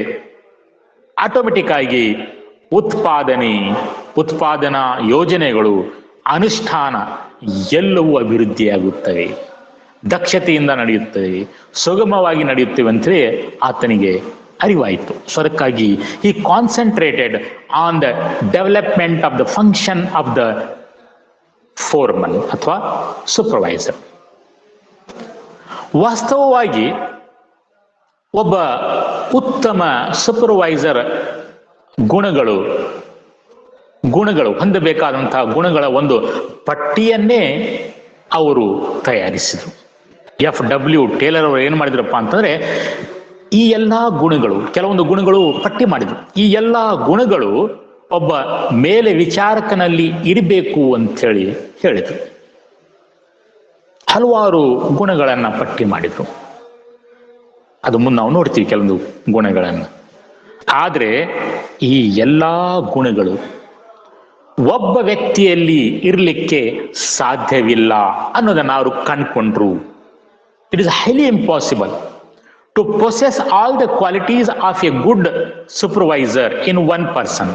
ಆಟೋಮೆಟಿಕ್ ಆಗಿ ಉತ್ಪಾದನಾ ಯೋಜನೆಗಳು, ಅನುಷ್ಠಾನ ಎಲ್ಲವೂ ಅಭಿವೃದ್ಧಿಯಾಗುತ್ತವೆ, ದಕ್ಷತೆಯಿಂದ ನಡೆಯುತ್ತವೆ, ಸುಗಮವಾಗಿ ನಡೆಯುತ್ತವೆ ಅಂತೇಳಿ ಆತನಿಗೆ ಅರಿವಾಯಿತು. ಸೊ ಅದಕ್ಕಾಗಿ ಈ concentrated on the development of the function of the Foreman ಅಥವಾ ಸೂಪರ್ವೈಸರ್. ವಾಸ್ತವವಾಗಿ ಒಬ್ಬ ಉತ್ತಮ ಸೂಪರ್ವೈಸರ್ ಗುಣಗಳು ಹೊಂದಬೇಕಾದಂತಹ ಗುಣಗಳ ಒಂದು ಪಟ್ಟಿಯನ್ನೇ ಅವರು ತಯಾರಿಸಿದರು. FW ಟೇಲರ್ ಅವರು ಏನು ಮಾಡಿದ್ರಪ್ಪ ಅಂತಂದ್ರೆ, ಈ ಎಲ್ಲಾ ಗುಣಗಳು, ಕೆಲವೊಂದು ಗುಣಗಳು ಪಟ್ಟಿ ಮಾಡಿದ್ರು. ಈ ಎಲ್ಲಾ ಗುಣಗಳು ಒಬ್ಬ ಮೇಲೆ ವಿಚಾರಕನಲ್ಲಿ ಇರಬೇಕು ಅಂತೇಳಿ ಹೇಳಿದ್ರು. ಹಲವಾರು ಗುಣಗಳನ್ನ ಪಟ್ಟಿ ಮಾಡಿದ್ರು. ಅದು ಮುಂದೆ ನಾವು ನೋಡ್ತೀವಿ ಕೆಲವೊಂದು ಗುಣಗಳನ್ನು. ಆದ್ರೆ ಈ ಎಲ್ಲಾ ಗುಣಗಳು ಒಬ್ಬ ವ್ಯಕ್ತಿಯಲ್ಲಿ ಇರಲಿಕ್ಕೆ ಸಾಧ್ಯವಿಲ್ಲ ಅನ್ನೋದನ್ನ ಅವರು ಕಂಡುಕೊಂಡ್ರು. It is highly impossible to possess all the qualities of a good supervisor in one person.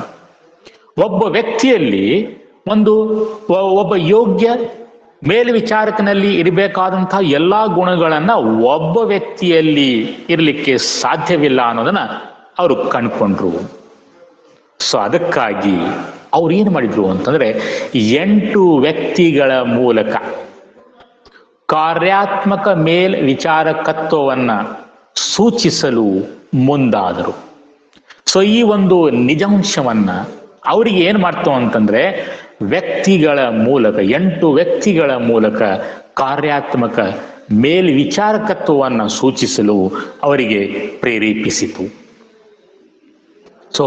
ಒಬ್ಬ ವ್ಯಕ್ತಿಯಲ್ಲಿ ಒಬ್ಬ ಯೋಗ್ಯ ಮೇಲ್ವಿಚಾರಕನಲ್ಲಿ ಇರಬೇಕಾದಂತಹ ಎಲ್ಲಾ ಗುಣಗಳನ್ನ ಒಬ್ಬ ವ್ಯಕ್ತಿಯಲ್ಲಿ ಇರಲಿಕ್ಕೆ ಸಾಧ್ಯವಿಲ್ಲ ಅನ್ನೋದನ್ನ ಅವರು ಕಂಡುಕೊಂಡ್ರು. ಸೊ ಅದಕ್ಕಾಗಿ ಅವ್ರು ಏನು ಮಾಡಿದ್ರು ಅಂತಂದ್ರೆ 8 ವ್ಯಕ್ತಿಗಳ ಮೂಲಕ ಕಾರ್ಯಾತ್ಮಕ ಮೇಲ್ವಿಚಾರಕತ್ವವನ್ನ ಸೂಚಿಸಲು ಮುಂದಾದರು. ಸೊ ಈ ಒಂದು ನಿಜಾಂಶವನ್ನ ಅವರಿಗೆ ಏನ್ ಮಾಡ್ತು ಅಂತಂದ್ರೆ ವ್ಯಕ್ತಿಗಳ ಮೂಲಕ 8 ವ್ಯಕ್ತಿಗಳ ಮೂಲಕ ಕಾರ್ಯಾತ್ಮಕ ಮೇಲ್ವಿಚಾರಕತ್ವವನ್ನು ಸೂಚಿಸಲು ಅವರಿಗೆ ಪ್ರೇರೇಪಿಸಿತು. So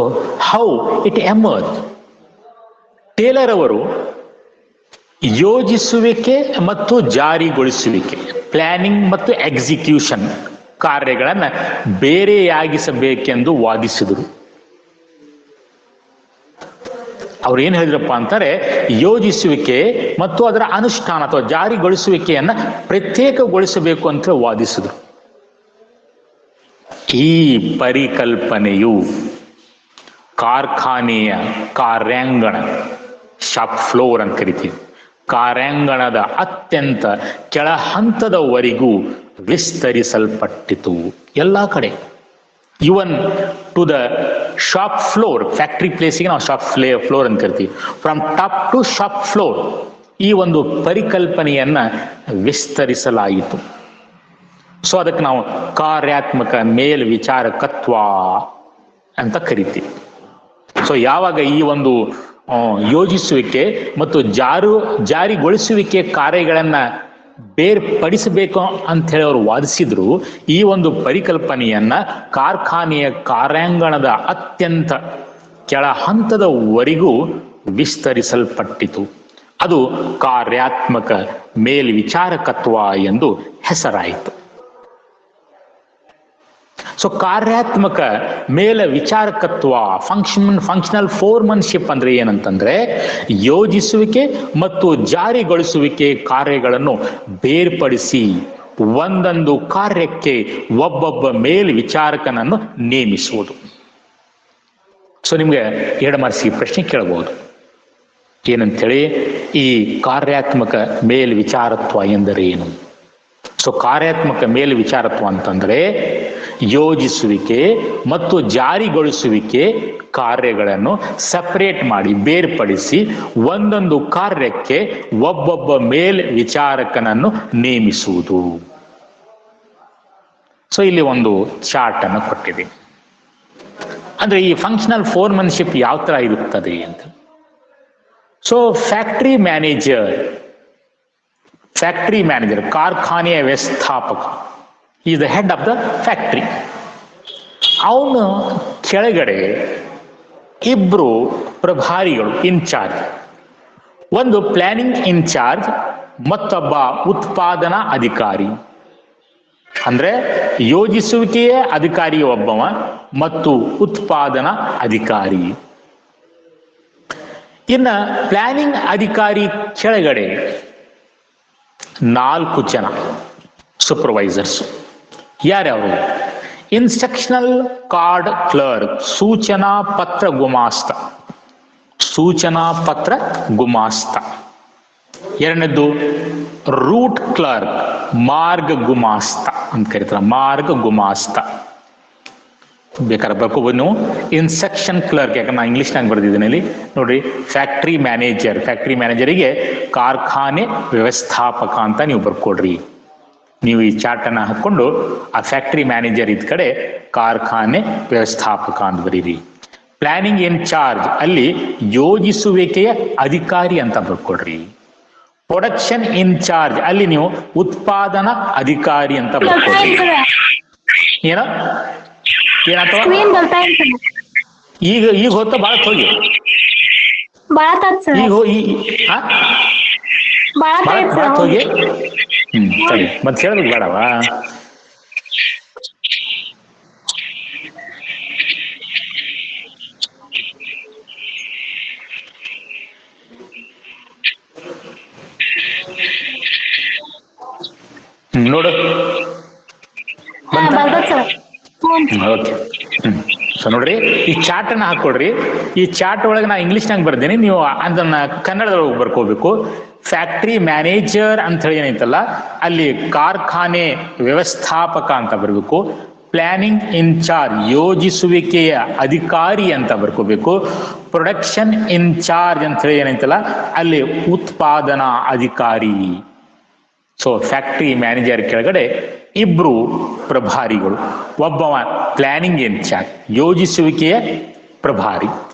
how it emerge, Taylor ಅವರು ಯೋಜಿಸುವಿಕೆ ಮತ್ತು ಜಾರಿಗೊಳಿಸುವಿಕೆ, ಪ್ಲಾನಿಂಗ್ ಮತ್ತು ಎಕ್ಸಿಕ್ಯೂಷನ್ ಕಾರ್ಯಗಳನ್ನು ಬೇರೆಯಾಗಿಸಬೇಕೆಂದು ವಾದಿಸಿದರು. ಅವ್ರು ಏನ್ ಹೇಳಿದ್ರಪ್ಪ ಅಂತಾರೆ, ಯೋಜಿಸುವಿಕೆ ಮತ್ತು ಅದರ ಅನುಷ್ಠಾನ ಅಥವಾ ಜಾರಿಗೊಳಿಸುವಿಕೆಯನ್ನ ಪ್ರತ್ಯೇಕಗೊಳಿಸಬೇಕು ಅಂತ ವಾದಿಸಿದ್ರು. ಈ ಪರಿಕಲ್ಪನೆಯು ಕಾರ್ಖಾನೆಯ ಕಾರ್ಯಾಂಗಣ, ಶಾಪ್ ಫ್ಲೋರ್ ಅಂತ ಕರಿತೀವಿ, ಕಾರ್ಯಾಂಗಣದ ಅತ್ಯಂತ ಕೆಳ ಹಂತದವರೆಗೂ ವಿಸ್ತರಿಸಲ್ಪಟ್ಟಿತು. ಎಲ್ಲ ಕಡೆ, even to the shop floor, factory ಪ್ಲೇಸಿಗೆ ನಾವು ಶಾಪ್ ಫ್ಲೋರ್ ಅಂತ ಕರಿತೀವಿ. From top to shop floor ಈ ಒಂದು ಪರಿಕಲ್ಪನೆಯನ್ನ ವಿಸ್ತರಿಸಲಾಯಿತು. ಸೊ ಅದಕ್ಕೆ ನಾವು ಕಾರ್ಯಾತ್ಮಕ ಮೇಲ್ವಿಚಾರಕತ್ವ ಅಂತ ಕರಿತೀವಿ. ಸೊ ಯಾವಾಗ ಈ ಒಂದು ಯೋಜಿಸುವಿಕೆ ಮತ್ತು ಜಾರಿಗೊಳಿಸುವಿಕೆ ಕಾರ್ಯಗಳನ್ನ ಬೇರ್ಪಡಿಸಬೇಕು ಅಂತ ಹೇಳಿ ಅವರು ವಾದಿಸಿದ್ರು, ಈ ಒಂದು ಪರಿಕಲ್ಪನೆಯನ್ನ ಕಾರ್ಖಾನೆಯ ಕಾರ್ಯಾಂಗಣದ ಅತ್ಯಂತ ಕೆಳ ಹಂತದವರೆಗೂ ವಿಸ್ತರಿಸಲ್ಪಟ್ಟಿತು. ಅದು ಕಾರ್ಯಾತ್ಮಕ ಮೇಲ್ವಿಚಾರಕತ್ವ ಎಂದು ಹೆಸರಾಯಿತು. ಸೊ ಕಾರ್ಯಾತ್ಮಕ ಮೇಲ ವಿಚಾರಕತ್ವ, ಫಂಕ್ಷನಲ್ ಫೋರ್ಮನ್ಶಿಪ್ ಅಂದ್ರೆ ಏನಂತಂದ್ರೆ ಯೋಜಿಸುವಿಕೆ ಮತ್ತು ಜಾರಿಗೊಳಿಸುವಿಕೆ ಕಾರ್ಯಗಳನ್ನು ಬೇರ್ಪಡಿಸಿ ಒಂದೊಂದು ಕಾರ್ಯಕ್ಕೆ ಒಬ್ಬೊಬ್ಬ ಮೇಲ್ವಿಚಾರಕನನ್ನು ನೇಮಿಸುವುದು. ಸೊ ನಿಮ್ಗೆ ಎಡಮರ್ಸಿ ಪ್ರಶ್ನೆ ಕೇಳಬಹುದು, ಏನಂತೇಳಿ ಈ ಕಾರ್ಯಾತ್ಮಕ ಮೇಲ್ವಿಚಾರತ್ವ ಎಂದರೆ ಏನು? ಸೊ ಕಾರ್ಯಾತ್ಮಕ ಮೇಲ್ವಿಚಾರತ್ವ ಅಂತಂದ್ರೆ ಯೋಜಿಸುವಿಕೆ ಮತ್ತು ಜಾರಿಗೊಳಿಸುವಿಕೆ ಕಾರ್ಯಗಳನ್ನು ಸಪರೇಟ್ ಮಾಡಿ ಬೇರ್ಪಡಿಸಿ ಒಂದೊಂದು ಕಾರ್ಯಕ್ಕೆ ಒಬ್ಬೊಬ್ಬ ಮೇಲ್ವಿಚಾರಕನನ್ನು ನೇಮಿಸುವುದು. ಸೊ ಇಲ್ಲಿ ಒಂದು ಚಾರ್ಟ್ ಅನ್ನು ಕೊಟ್ಟಿದೆ. ಅಂದ್ರೆ ಈ ಫಂಕ್ಷನಲ್ ಫೋರ್ಮನ್ಶಿಪ್ ಯಾವ ತರ ಇರುತ್ತದೆ ಅಂತ. ಸೊ ಫ್ಯಾಕ್ಟರಿ ಮ್ಯಾನೇಜರ್ ಕಾರ್ಖಾನೆಯ ವ್ಯವಸ್ಥಾಪಕ, is the head of the factory. ಅವನು ಕೆಳಗಡೆ ಇಬ್ರು ಪ್ರಭಾರಿಗಳು, ಇನ್ಚಾರ್ಜ್. ಒಂದು ಪ್ಲಾನಿಂಗ್ ಇನ್ಚಾರ್ಜ್, ಮತ್ತೊಬ್ಬ ಉತ್ಪಾದನಾ ಅಧಿಕಾರಿ. ಅಂದ್ರೆ ಯೋಜಿಸುವಿಕೆಯ ಅಧಿಕಾರಿ ಒಬ್ಬವ ಮತ್ತು ಉತ್ಪಾದನಾ ಅಧಿಕಾರಿ. ಇನ್ನ ಪ್ಲಾನಿಂಗ್ ಅಧಿಕಾರಿ ಕೆಳಗಡೆ 4 ಜನ ಸೂಪರ್ವೈಸರ್ಸ್. ಯಾರ್ಯಾರು? ಇನ್ಸ್ಟ್ರಕ್ಷನಲ್ ಕಾರ್ಡ್ ಕ್ಲರ್ಕ್, ಸೂಚನಾ ಪತ್ರ ಗುಮಾಸ್ತ. ಎರಡನೇದ್ದು ರೂಟ್ ಕ್ಲರ್ಕ್, ಮಾರ್ಗ ಗುಮಾಸ್ತ ಅಂತ ಕರೀತಾರೆ, ಮಾರ್ಗ ಗುಮಾಸ್ತ. ಬೇಕಾದ್ರೆ ಬರ್ಕೋಬಹುದು ನೀವು. ಇನ್ಸ್ಟ್ರಕ್ಷನ್ ಕ್ಲರ್ಕ್, ಯಾಕಂದ್ರೆ ನಾನು ಇಂಗ್ಲಿಷ್ನಾಗ ಬರ್ದಿದ್ದೀನಿ ಇಲ್ಲಿ ನೋಡ್ರಿ. ಫ್ಯಾಕ್ಟರಿ ಮ್ಯಾನೇಜರಿಗೆ ಕಾರ್ಖಾನೆ ವ್ಯವಸ್ಥಾಪಕ ಅಂತ ನೀವು ಬರ್ಕೊಡ್ರಿ. ನೀವು ಈ ಚಾರ್ಟ್ ಅನ್ನ ಹಾಕೊಂಡು ಆ ಫ್ಯಾಕ್ಟರಿ ಮ್ಯಾನೇಜರ್ ಇದ್ ಕಡೆ ಕಾರ್ಖಾನೆ ವ್ಯವಸ್ಥಾಪಕ ಅಂತ ಬರೀರಿ. ಪ್ಲಾನಿಂಗ್ ಇನ್ಚಾರ್ಜ್ ಅಲ್ಲಿ ಯೋಜಿಸುವಿಕೆಯ ಅಧಿಕಾರಿ ಅಂತ ಬರ್ಕೊಡ್ರಿ. ಪ್ರೊಡಕ್ಷನ್ ಇನ್ಚಾರ್ಜ್ ಅಲ್ಲಿ ನೀವು ಉತ್ಪಾದನಾ ಅಧಿಕಾರಿ ಅಂತ ಬರ್ಕೊಡ್ರಿ. ಏನಾಗ್ತವ ಈಗ ಹೊತ್ತ ಬಾಳ ಹೋಗಿ ಹೋಗಿ ಸರಿ ಮತ್ತೆ ಹೇಳ್ಬೇಕು ಬೇಡವಾ? ನೋಡು ಓಕೆ. ಸೊ ನೋಡ್ರಿ, ಈ ಚಾರ್ಟ್ ಅನ್ನ ಹಾಕೊಡ್ರಿ. ಈ ಚಾರ್ಟ್ ಒಳಗೆ ನಾ ಇಂಗ್ಲಿಷ್ನಾಗ ಬರ್ದೇನೆ, ನೀವು ಅದನ್ನ ಕನ್ನಡದೊಳಗೆ ಬರ್ಕೋಬೇಕು. ಫ್ಯಾಕ್ಟರಿ ಮ್ಯಾನೇಜರ್ ಅಂತ ಹೇಳಿ ಏನೈತಲ್ಲ ಅಲ್ಲಿ ಕಾರ್ಖಾನೆ ವ್ಯವಸ್ಥಾಪಕ ಅಂತ ಬರಬೇಕು. ಪ್ಲಾನಿಂಗ್ ಇನ್ಚಾರ್ಜ್ ಯೋಜಿಸುವಿಕೆಯ ಅಧಿಕಾರಿ ಅಂತ ಬರ್ಕೋಬೇಕು. ಪ್ರೊಡಕ್ಷನ್ ಇನ್ಚಾರ್ಜ್ ಅಂತ ಹೇಳಿ ಏನೈತಲ್ಲ ಅಲ್ಲಿ ಉತ್ಪಾದನಾ ಅಧಿಕಾರಿ. ಸೊ ಫ್ಯಾಕ್ಟರಿ ಮ್ಯಾನೇಜರ್ ಕೆಳಗಡೆ ಇಬ್ರು ಪ್ರಭಾರಿಗಳು, ಒಬ್ಬವ ಪ್ಲಾನಿಂಗ್ ಇನ್ಚಾರ್ಜ್ ಯೋಜಿಸುವಿಕೆಯ ಪ್ರಭಾರಿ,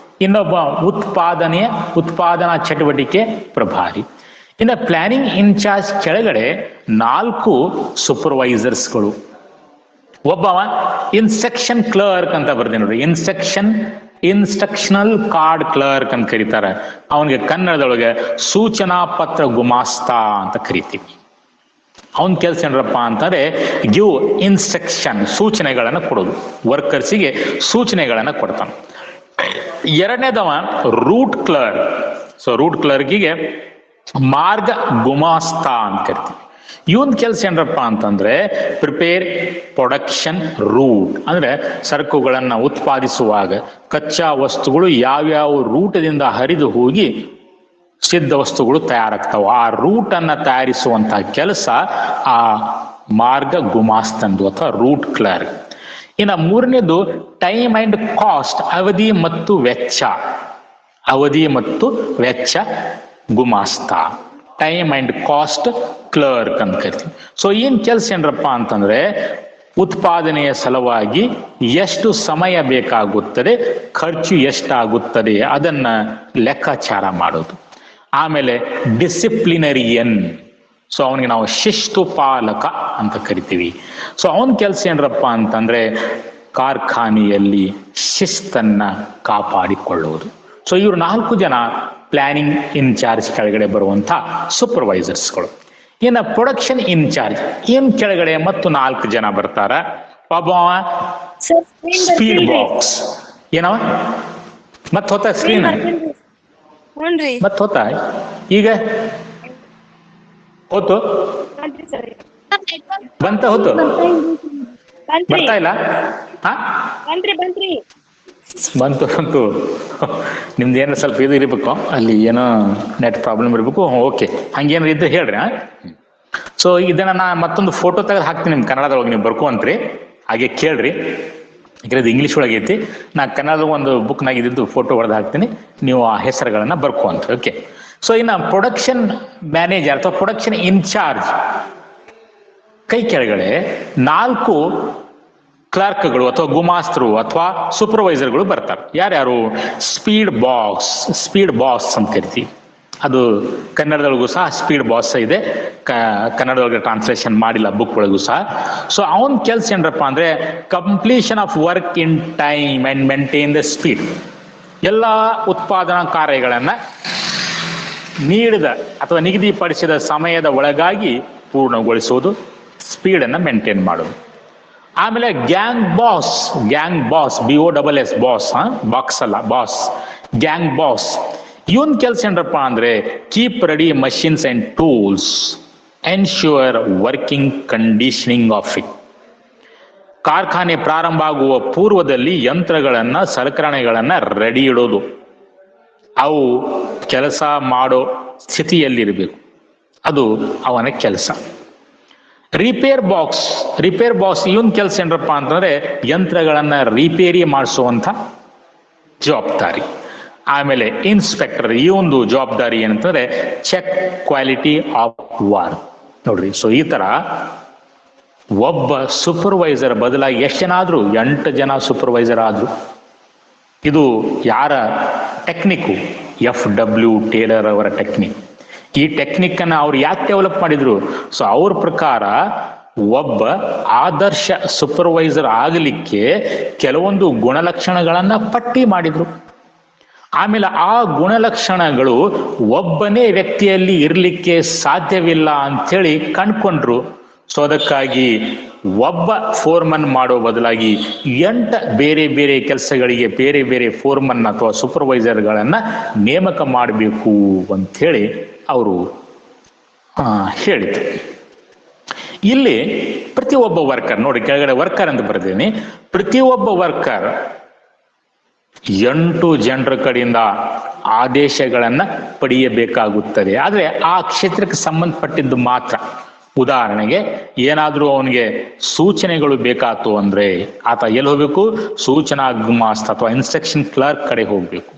ಇನ್ನೊಬ್ಬ ಉತ್ಪಾದನಾ ಚಟುವಟಿಕೆ ಪ್ರಭಾರಿ. ಇನ್ನು ಪ್ಲಾನಿಂಗ್ ಇನ್ಚಾರ್ಜ್ ಕೆಳಗಡೆ 4 ಸೂಪರ್ವೈಸರ್ಸ್ಗಳು. ಒಬ್ಬವ ಇನ್ಸ್ಟ್ರಕ್ಷನ್ ಕ್ಲರ್ಕ್ ಅಂತ ಬರ್ತೀನಿ ನೋಡ್ರಿ, ಇನ್ಸ್ಟ್ರಕ್ಷನಲ್ ಕಾರ್ಡ್ ಕ್ಲರ್ಕ್ ಅಂತ ಕರೀತಾರೆ. ಅವನಿಗೆ ಕನ್ನಡದೊಳಗೆ ಸೂಚನಾ ಪತ್ರ ಗುಮಾಸ್ತ ಅಂತ ಕರಿತೀವಿ. ಅವನ ಕೆಲಸ ಏನಪ್ಪ ಅಂತಂದ್ರೆ ಗಿವ್ ಇನ್ಸ್ಟ್ರಕ್ಷನ್, ಸೂಚನೆಗಳನ್ನು ಕೊಡೋದು, ವರ್ಕರ್ಸಿಗೆ ಸೂಚನೆಗಳನ್ನು ಕೊಡ್ತಾನೆ. ಎರಡನೇದವ ರೂಟ್ ಕ್ಲರ್ಕ್. ಸೊ ರೂಟ್ ಕ್ಲರ್ಕಿಗೆ ಮಾರ್ಗ ಗುಮಾಸ್ತ ಅಂತ ಕರಿತೀವಿ. ಇವನ್ ಕೆಲಸ ಏನಪ್ಪ ಅಂತಂದ್ರೆ ಪ್ರಿಪೇರ್ ಪ್ರೊಡಕ್ಷನ್ ರೂಟ್, ಅಂದ್ರೆ ಸರಕುಗಳನ್ನ ಉತ್ಪಾದಿಸುವಾಗ ಕಚ್ಚಾ ವಸ್ತುಗಳು ಯಾವ್ಯಾವ ರೂಟದಿಂದ ಹರಿದು ಹೋಗಿ ಸಿದ್ಧ ವಸ್ತುಗಳು ತಯಾರಾಗ್ತಾವ, ಆ ರೂಟ್ ಅನ್ನ ತಯಾರಿಸುವಂತಹ ಕೆಲಸ ಆ ಮಾರ್ಗ ಗುಮಾಸ್ತಂದು ಅಥವಾ ರೂಟ್ ಕ್ಲರ್ಕ್. ಇನ್ನು ಮೂರನೇದು ಟೈಮ್ ಅಂಡ್ ಕಾಸ್ಟ್, ಅವಧಿ ಮತ್ತು ವೆಚ್ಚ ಗುಮಾಸ್ತ, ಟೈಮ್ ಅಂಡ್ ಕಾಸ್ಟ್ ಕ್ಲರ್ಕ್ ಅಂತ ಕರಿತೀವಿ. ಸೊ ಏನ್ ಕೆಲಸ ಏನ್ರಪ್ಪ ಅಂತಂದ್ರೆ ಉತ್ಪಾದನೆಯ ಸಲುವಾಗಿ ಎಷ್ಟು ಸಮಯ ಬೇಕಾಗುತ್ತದೆ, ಖರ್ಚು ಎಷ್ಟಾಗುತ್ತದೆ ಅದನ್ನ ಲೆಕ್ಕಾಚಾರ ಮಾಡೋದು. ಆಮೇಲೆ ಡಿಸಿಪ್ಲಿನರಿಯನ್, ಸೊ ಅವನಿಗೆ ನಾವು ಶಿಸ್ತು ಪಾಲಕ ಅಂತ ಕರಿತೀವಿ. ಸೊ ಅವನ ಕೆಲಸ ಏನ್ರಪ್ಪ ಅಂತಂದ್ರೆ ಕಾರ್ಖಾನೆಯಲ್ಲಿ ಶಿಸ್ತನ್ನ ಕಾಪಾಡಿಕೊಳ್ಳುವುದು. ಸೊ ಇವ್ರು 4 ಜನ ಪ್ಲಾನಿಂಗ್ ಇನ್ಚಾರ್ಜ್ ಕೆಳಗಡೆ ಬರುವಂತ ಸೂಪರ್ವೈಸರ್ಸ್ಗಳು. ಇನ್ನು ಪ್ರೊಡಕ್ಷನ್ ಇನ್ಚಾರ್ಜ್ ಏನ್ ಕೆಳಗಡೆ ಮತ್ತು 4 ಜನ ಬರ್ತಾರ. ಒಬ್ಬ ಸ್ಪೀಡ್ ಬಾಕ್ಸ್, ಏನವ ಮತ್ ಹೋತ ಸ್ಕ್ರೀನ್ ಮತ್ ಹೋತ ಈಗ ಹೋತು ಬಂತ ಹೋತು ಬರ್ತಾ ಇಲ್ಲ. ಬಂತು ನಿಮ್ದು ಏನೋ ಸ್ವಲ್ಪ ಇದು ಇರಬೇಕು, ಅಲ್ಲಿ ಏನೋ ನೆಟ್ ಪ್ರಾಬ್ಲಮ್ ಇರಬೇಕು. ಓಕೆ, ಹಂಗೇನಾರ ಇದ್ರೆ ಹೇಳ್ರಿ. ಸೊ ಇದನ್ನ ನಾ ಮತ್ತೊಂದು ಫೋಟೋ ತೆಗೆದು ಹಾಕ್ತೀನಿ ನಿಮ್ ಕನ್ನಡದೊಳಗೆ, ನೀವು ಬರ್ಕೊಂತ್ರಿ, ಹಾಗೆ ಕೇಳ್ರಿ. ಯಾಕಂದ್ರೆ ಇಂಗ್ಲೀಷ್ ಒಳಗೆ ಐತಿ, ನಾ ಕನ್ನಡದ ಒಂದು ಬುಕ್ನಾಗ ಇದ್ದಿದ್ದು ಫೋಟೋ ಹೊಡೆದು ಹಾಕ್ತೀನಿ, ನೀವು ಆ ಹೆಸರುಗಳನ್ನ ಬರ್ಕೊಂತ್ರಿ. ಓಕೆ. ಸೊ ಇನ್ನು ಪ್ರೊಡಕ್ಷನ್ ಮ್ಯಾನೇಜರ್ ಅಥವಾ ಪ್ರೊಡಕ್ಷನ್ ಇನ್ಚಾರ್ಜ್ ಕೈ ಕೆಳಗಡೆ 4 ಕ್ಲರ್ಕ್ಗಳು ಅಥವಾ ಗುಮಾಸ್ತರು ಅಥವಾ ಸೂಪರ್ವೈಸರ್ಗಳು ಬರ್ತಾರೆ. ಯಾರ್ಯಾರು? ಸ್ಪೀಡ್ ಬಾಸ್ ಅಂತ ಕರಿತೀವಿ. ಅದು ಕನ್ನಡದೊಳಗೂ ಸಹ ಸ್ಪೀಡ್ ಬಾಸ್ ಇದೆ, ಕನ್ನಡದೊಳಗೆ ಟ್ರಾನ್ಸ್ಲೇಷನ್ ಮಾಡಿಲ್ಲ ಬುಕ್ ಒಳಗೂ ಸಹ. ಸೊ ಅವನ್ ಕೆಲ್ಸ ಏನ್ರಪ್ಪ ಅಂದ್ರೆ completion of work in time and maintain the speed. ಎಲ್ಲ ಉತ್ಪಾದನಾ ಕಾರ್ಯಗಳನ್ನ ನೀಡಿದ ಅಥವಾ ನಿಗದಿಪಡಿಸಿದ ಸಮಯದ ಒಳಗಾಗಿ ಪೂರ್ಣಗೊಳಿಸುವುದು, ಸ್ಪೀಡ್ ಅನ್ನ ಮೇಂಟೈನ್ ಮಾಡೋದು. ಆಮೇಲೆ gang boss BOSS boss, box ಅಲ್ಲ ಬಾಸ್, ಗ್ಯಾಂಗ್ ಬಾಸ್. ಇವನ್ ಕೆಲ್ಸ ಏನ್ರಪ್ಪ ಅಂದ್ರೆ keep ready machines and tools, ensure working conditioning of it. ಕಾರ್ಖಾನೆ ಪ್ರಾರಂಭ ಆಗುವ ಪೂರ್ವದಲ್ಲಿ ಯಂತ್ರಗಳನ್ನ ಸಲಕರಣೆಗಳನ್ನ ರೆಡಿ ಇಡೋದು, ಅವು ಕೆಲಸ ಮಾಡೋ ಸ್ಥಿತಿಯಲ್ಲಿರಬೇಕು, ಅದು ಅವನ ಕೆಲಸ. ರಿಪೇರ್ ಬಾಕ್ಸ್ ಇವನ್ ಕೆಲಸ ಏನ್ರಪ್ಪ ಅಂತಂದ್ರೆ ಯಂತ್ರಗಳನ್ನ ರಿಪೇರಿ ಮಾಡಿಸುವಂತ ಜವಾಬ್ದಾರಿ. ಆಮೇಲೆ ಇನ್ಸ್ಪೆಕ್ಟರ್, ಈ ಒಂದು ಜವಾಬ್ದಾರಿ ಏನಂತಂದ್ರೆ ಚೆಕ್ ಕ್ವಾಲಿಟಿ ಆಫ್ ವರ್ಕ್. ನೋಡ್ರಿ, ಸೊ ಈ ತರ ಒಬ್ಬ ಸೂಪರ್ವೈಸರ್ ಬದಲಾಗಿ ಎಷ್ಟು ಜನ ಆದ್ರು? 8 ಜನ ಸೂಪರ್ವೈಸರ್ ಆದ್ರು. ಇದು ಯಾರ ಟೆಕ್ನಿಕ್ಕು? FW ಟೇಲರ್ ಅವರ ಟೆಕ್ನಿಕ್. ಈ ಟೆಕ್ನಿಕ್ ಅನ್ನ ಅವ್ರು ಯಾಕೆ ಡೆವಲಪ್ ಮಾಡಿದ್ರು? ಸೊ ಅವ್ರ ಪ್ರಕಾರ ಒಬ್ಬ ಆದರ್ಶ ಸೂಪರ್ವೈಸರ್ ಆಗಲಿಕ್ಕೆ ಕೆಲವೊಂದು ಗುಣಲಕ್ಷಣಗಳನ್ನ ಪಟ್ಟಿ ಮಾಡಿದ್ರು. ಆಮೇಲೆ ಆ ಗುಣಲಕ್ಷಣಗಳು ಒಬ್ಬನೇ ವ್ಯಕ್ತಿಯಲ್ಲಿ ಇರ್ಲಿಕ್ಕೆ ಸಾಧ್ಯವಿಲ್ಲ ಅಂತೇಳಿ ಕಂಡ್ಕೊಂಡ್ರು. ಸೊ ಅದಕ್ಕಾಗಿ ಒಬ್ಬ ಫೋರ್ಮನ್ ಮಾಡೋ ಬದಲಾಗಿ 8 ಬೇರೆ ಬೇರೆ ಕೆಲಸಗಳಿಗೆ ಬೇರೆ ಬೇರೆ ಫೋರ್ಮನ್ ಅಥವಾ ಸೂಪರ್ವೈಸರ್ಗಳನ್ನ ನೇಮಕ ಮಾಡಬೇಕು ಅಂಥೇಳಿ ಅವರು ಹೇಳಿದ್ರು. ಇಲ್ಲಿ ಪ್ರತಿಯೊಬ್ಬ ವರ್ಕರ್, ನೋಡಿ ಕೆಳಗಡೆ ವರ್ಕರ್ ಅಂತ ಬರ್ತೀನಿ, ಪ್ರತಿಯೊಬ್ಬ ವರ್ಕರ್ 8 ಜನರ ಕಡೆಯಿಂದ ಆದೇಶಗಳನ್ನ ಪಡೆಯಬೇಕಾಗುತ್ತದೆ. ಆದ್ರೆ ಆ ಕ್ಷೇತ್ರಕ್ಕೆ ಸಂಬಂಧಪಟ್ಟಿದ್ದು ಮಾತ್ರ. ಉದಾಹರಣೆಗೆ ಏನಾದರೂ ಅವನಿಗೆ ಸೂಚನೆಗಳು ಬೇಕಾತು ಅಂದ್ರೆ ಆತ ಎಲ್ಲಿ ಹೋಗ್ಬೇಕು? ಸೂಚನಾ ಗುಮಾಸ್ತ ಅಥವಾ ಇನ್ಸ್ಟ್ರಕ್ಷನ್ ಕ್ಲರ್ಕ್ ಕಡೆ ಹೋಗ್ಬೇಕು.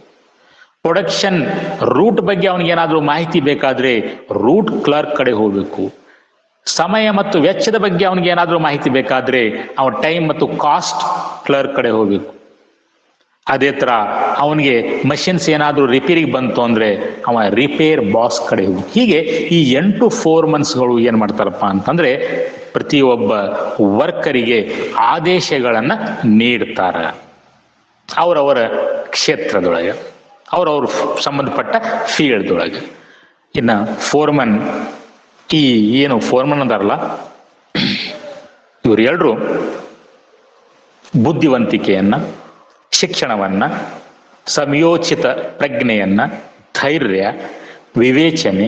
ಪ್ರೊಡಕ್ಷನ್ ರೂಟ್ ಬಗ್ಗೆ ಅವನಿಗೆ ಏನಾದರೂ ಮಾಹಿತಿ ಬೇಕಾದ್ರೆ ರೂಟ್ ಕ್ಲರ್ಕ್ ಕಡೆ ಹೋಗ್ಬೇಕು. ಸಮಯ ಮತ್ತು ವೆಚ್ಚದ ಬಗ್ಗೆ ಅವನಿಗೆ ಏನಾದರೂ ಮಾಹಿತಿ ಬೇಕಾದ್ರೆ ಅವನ ಟೈಮ್ ಮತ್ತು ಕಾಸ್ಟ್ ಕ್ಲರ್ಕ್ ಕಡೆ ಹೋಗ್ಬೇಕು. ಅದೇ ತರ ಅವನಿಗೆ ಮಷಿನ್ಸ್ ಏನಾದರೂ ರಿಪೇರಿಗೆ ಬಂತು ಅಂದ್ರೆ ಅವ ರಿಪೇರ್ ಬಾಸ್ ಕಡೆ ಹೋಗಿ. ಹೀಗೆ ಈ 8 ಫೋರ್ಮನ್ಸ್ಗಳು ಏನ್ ಮಾಡ್ತಾರಪ್ಪ ಅಂತಂದ್ರೆ ಪ್ರತಿಯೊಬ್ಬ ವರ್ಕರಿಗೆ ಆದೇಶಗಳನ್ನ ನೀಡ್ತಾರ ಅವರವರ ಕ್ಷೇತ್ರದೊಳಗೆ, ಅವ್ರವ್ರ ಸಂಬಂಧಪಟ್ಟ ಫೀಲ್ಡ್ದೊಳಗೆ. ಇನ್ನ ಫೋರ್ಮನ್, ಈ ಏನು ಫೋರ್ಮನ್ ಅದಾರಲ್ಲ ಇವರು ಎಲ್ಲರೂ ಬುದ್ಧಿವಂತಿಕೆಯನ್ನ, ಶಿಕ್ಷಣವನ್ನ, ಸಂಯೋಚಿತ ಪ್ರಜ್ಞೆಯನ್ನ, ಧೈರ್ಯ, ವಿವೇಚನೆ,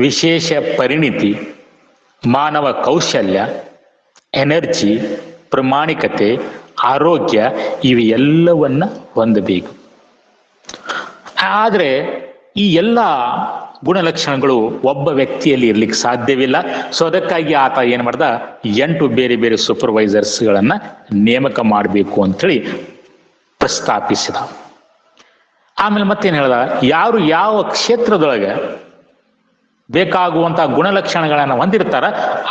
ವಿಶೇಷ ಪರಿಣಿತಿ, ಮಾನವ ಕೌಶಲ್ಯ, ಎನರ್ಜಿ, ಪ್ರಾಮಾಣಿಕತೆ, ಆರೋಗ್ಯ ಇವೆಲ್ಲವನ್ನ ಹೊಂದಬೇಕು. ಆದರೆ ಈ ಎಲ್ಲ ಗುಣಲಕ್ಷಣಗಳು ಒಬ್ಬ ವ್ಯಕ್ತಿಯಲ್ಲಿ ಇರ್ಲಿಕ್ಕೆ ಸಾಧ್ಯವಿಲ್ಲ. ಸೊ ಅದಕ್ಕಾಗಿ ಆತ ಏನ್ ಮಾಡ್ದ, 8 ಬೇರೆ ಬೇರೆ ಸೂಪರ್ವೈಸರ್ಸ್ಗಳನ್ನ ನೇಮಕ ಮಾಡಬೇಕು ಅಂತೇಳಿ ಪ್ರಸ್ತಾಪಿಸಿದ. ಆಮೇಲೆ ಮತ್ತೇನ್ ಹೇಳ್ದ, ಯಾರು ಯಾವ ಕ್ಷೇತ್ರದೊಳಗೆ ಬೇಕಾಗುವಂತ ಗುಣಲಕ್ಷಣಗಳನ್ನ ಹೊಂದಿರ್ತಾರ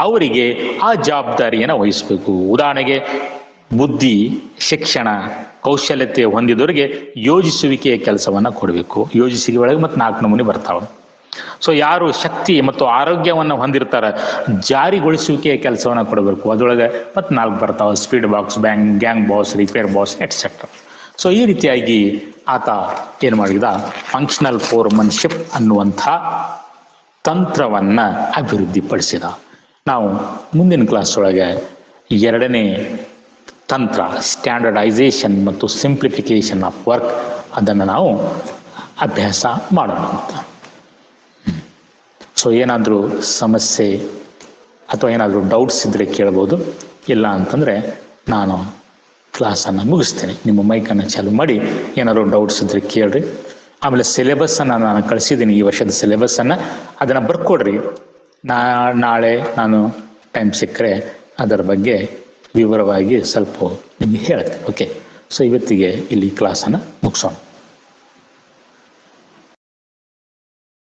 ಅವರಿಗೆ ಆ ಜವಾಬ್ದಾರಿಯನ್ನು ವಹಿಸ್ಬೇಕು. ಉದಾಹರಣೆಗೆ ಬುದ್ಧಿ, ಶಿಕ್ಷಣ, ಕೌಶಲ್ಯತೆ ಹೊಂದಿದವರಿಗೆ ಯೋಜಿಸುವಿಕೆಯ ಕೆಲಸವನ್ನ ಕೊಡಬೇಕು. ಯೋಜಿಸುವಿಕೆ ಒಳಗೆ ಮತ್ತೆ 4 ನಮೂನೆ ಬರ್ತಾವ. ಸೊ ಯಾರು ಶಕ್ತಿ ಮತ್ತು ಆರೋಗ್ಯವನ್ನ ಹೊಂದಿರ್ತಾರ ಜಾರಿಗೊಳಿಸುವಿಕೆಯ ಕೆಲಸವನ್ನ ಕೊಡಬೇಕು. ಅದರೊಳಗೆ ಮತ್ತೆ 4 ಬರ್ತಾವ: speed box, gang boss, repair boss, et cetera. So ಈ ರೀತಿಯಾಗಿ ಆತ ಏನ್ ಮಾಡಿದ, ಫಂಕ್ಷನಲ್ ಫೋರ್ಮನ್ಶಿಪ್ ಅನ್ನುವಂಥ ತಂತ್ರವನ್ನ ಅಭಿವೃದ್ಧಿಪಡಿಸಿದ. ನಾವು ಮುಂದಿನ ಕ್ಲಾಸ್ ಒಳಗೆ 2ನೇ ತಂತ್ರ, ಸ್ಟ್ಯಾಂಡರ್ಡೈಸೇಷನ್ ಮತ್ತು ಸಿಂಪ್ಲಿಫಿಕೇಶನ್ ಆಫ್ ವರ್ಕ್, ಅದನ್ನು ನಾವು ಅಭ್ಯಾಸ ಮಾಡೋಣ ಅಂತ. ಸೊ ಏನಾದರೂ ಸಮಸ್ಯೆ ಅಥವಾ ಏನಾದರೂ ಡೌಟ್ಸ್ ಇದ್ರೆ ಕೇಳ್ಬೋದು. ಇಲ್ಲ ಅಂತಂದರೆ ನಾನು ಕ್ಲಾಸನ್ನು ಮುಗಿಸ್ತೇನೆ. ನಿಮ್ಮ ಮೈಕನ್ನು ಚಾಲು ಮಾಡಿ ಏನಾದರೂ ಡೌಟ್ಸ್ ಇದ್ರೆ ಕೇಳ್ರಿ. ಆಮೇಲೆ ಸಿಲೆಬಸ್ಸನ್ನು ನಾನು ಕಳಿಸಿದ್ದೀನಿ, ಈ ವರ್ಷದ ಸಿಲೆಬಸ್ಸನ್ನು, ಅದನ್ನು ಬರ್ಕೊಡ್ರಿ. ನಾಳೆ ನಾನು ಟೈಮ್ ಸಿಕ್ಕರೆ ಅದರ ಬಗ್ಗೆ ವಿವರವಾಗಿ ಸ್ವಲ್ಪ ನಿಮಗೆ ಹೇಳ್ತೇನೆ. ಓಕೆ, ಸೊ ಇವತ್ತಿಗೆ ಇಲ್ಲಿ ಕ್ಲಾಸನ್ನು ಮುಗಿಸೋಣ.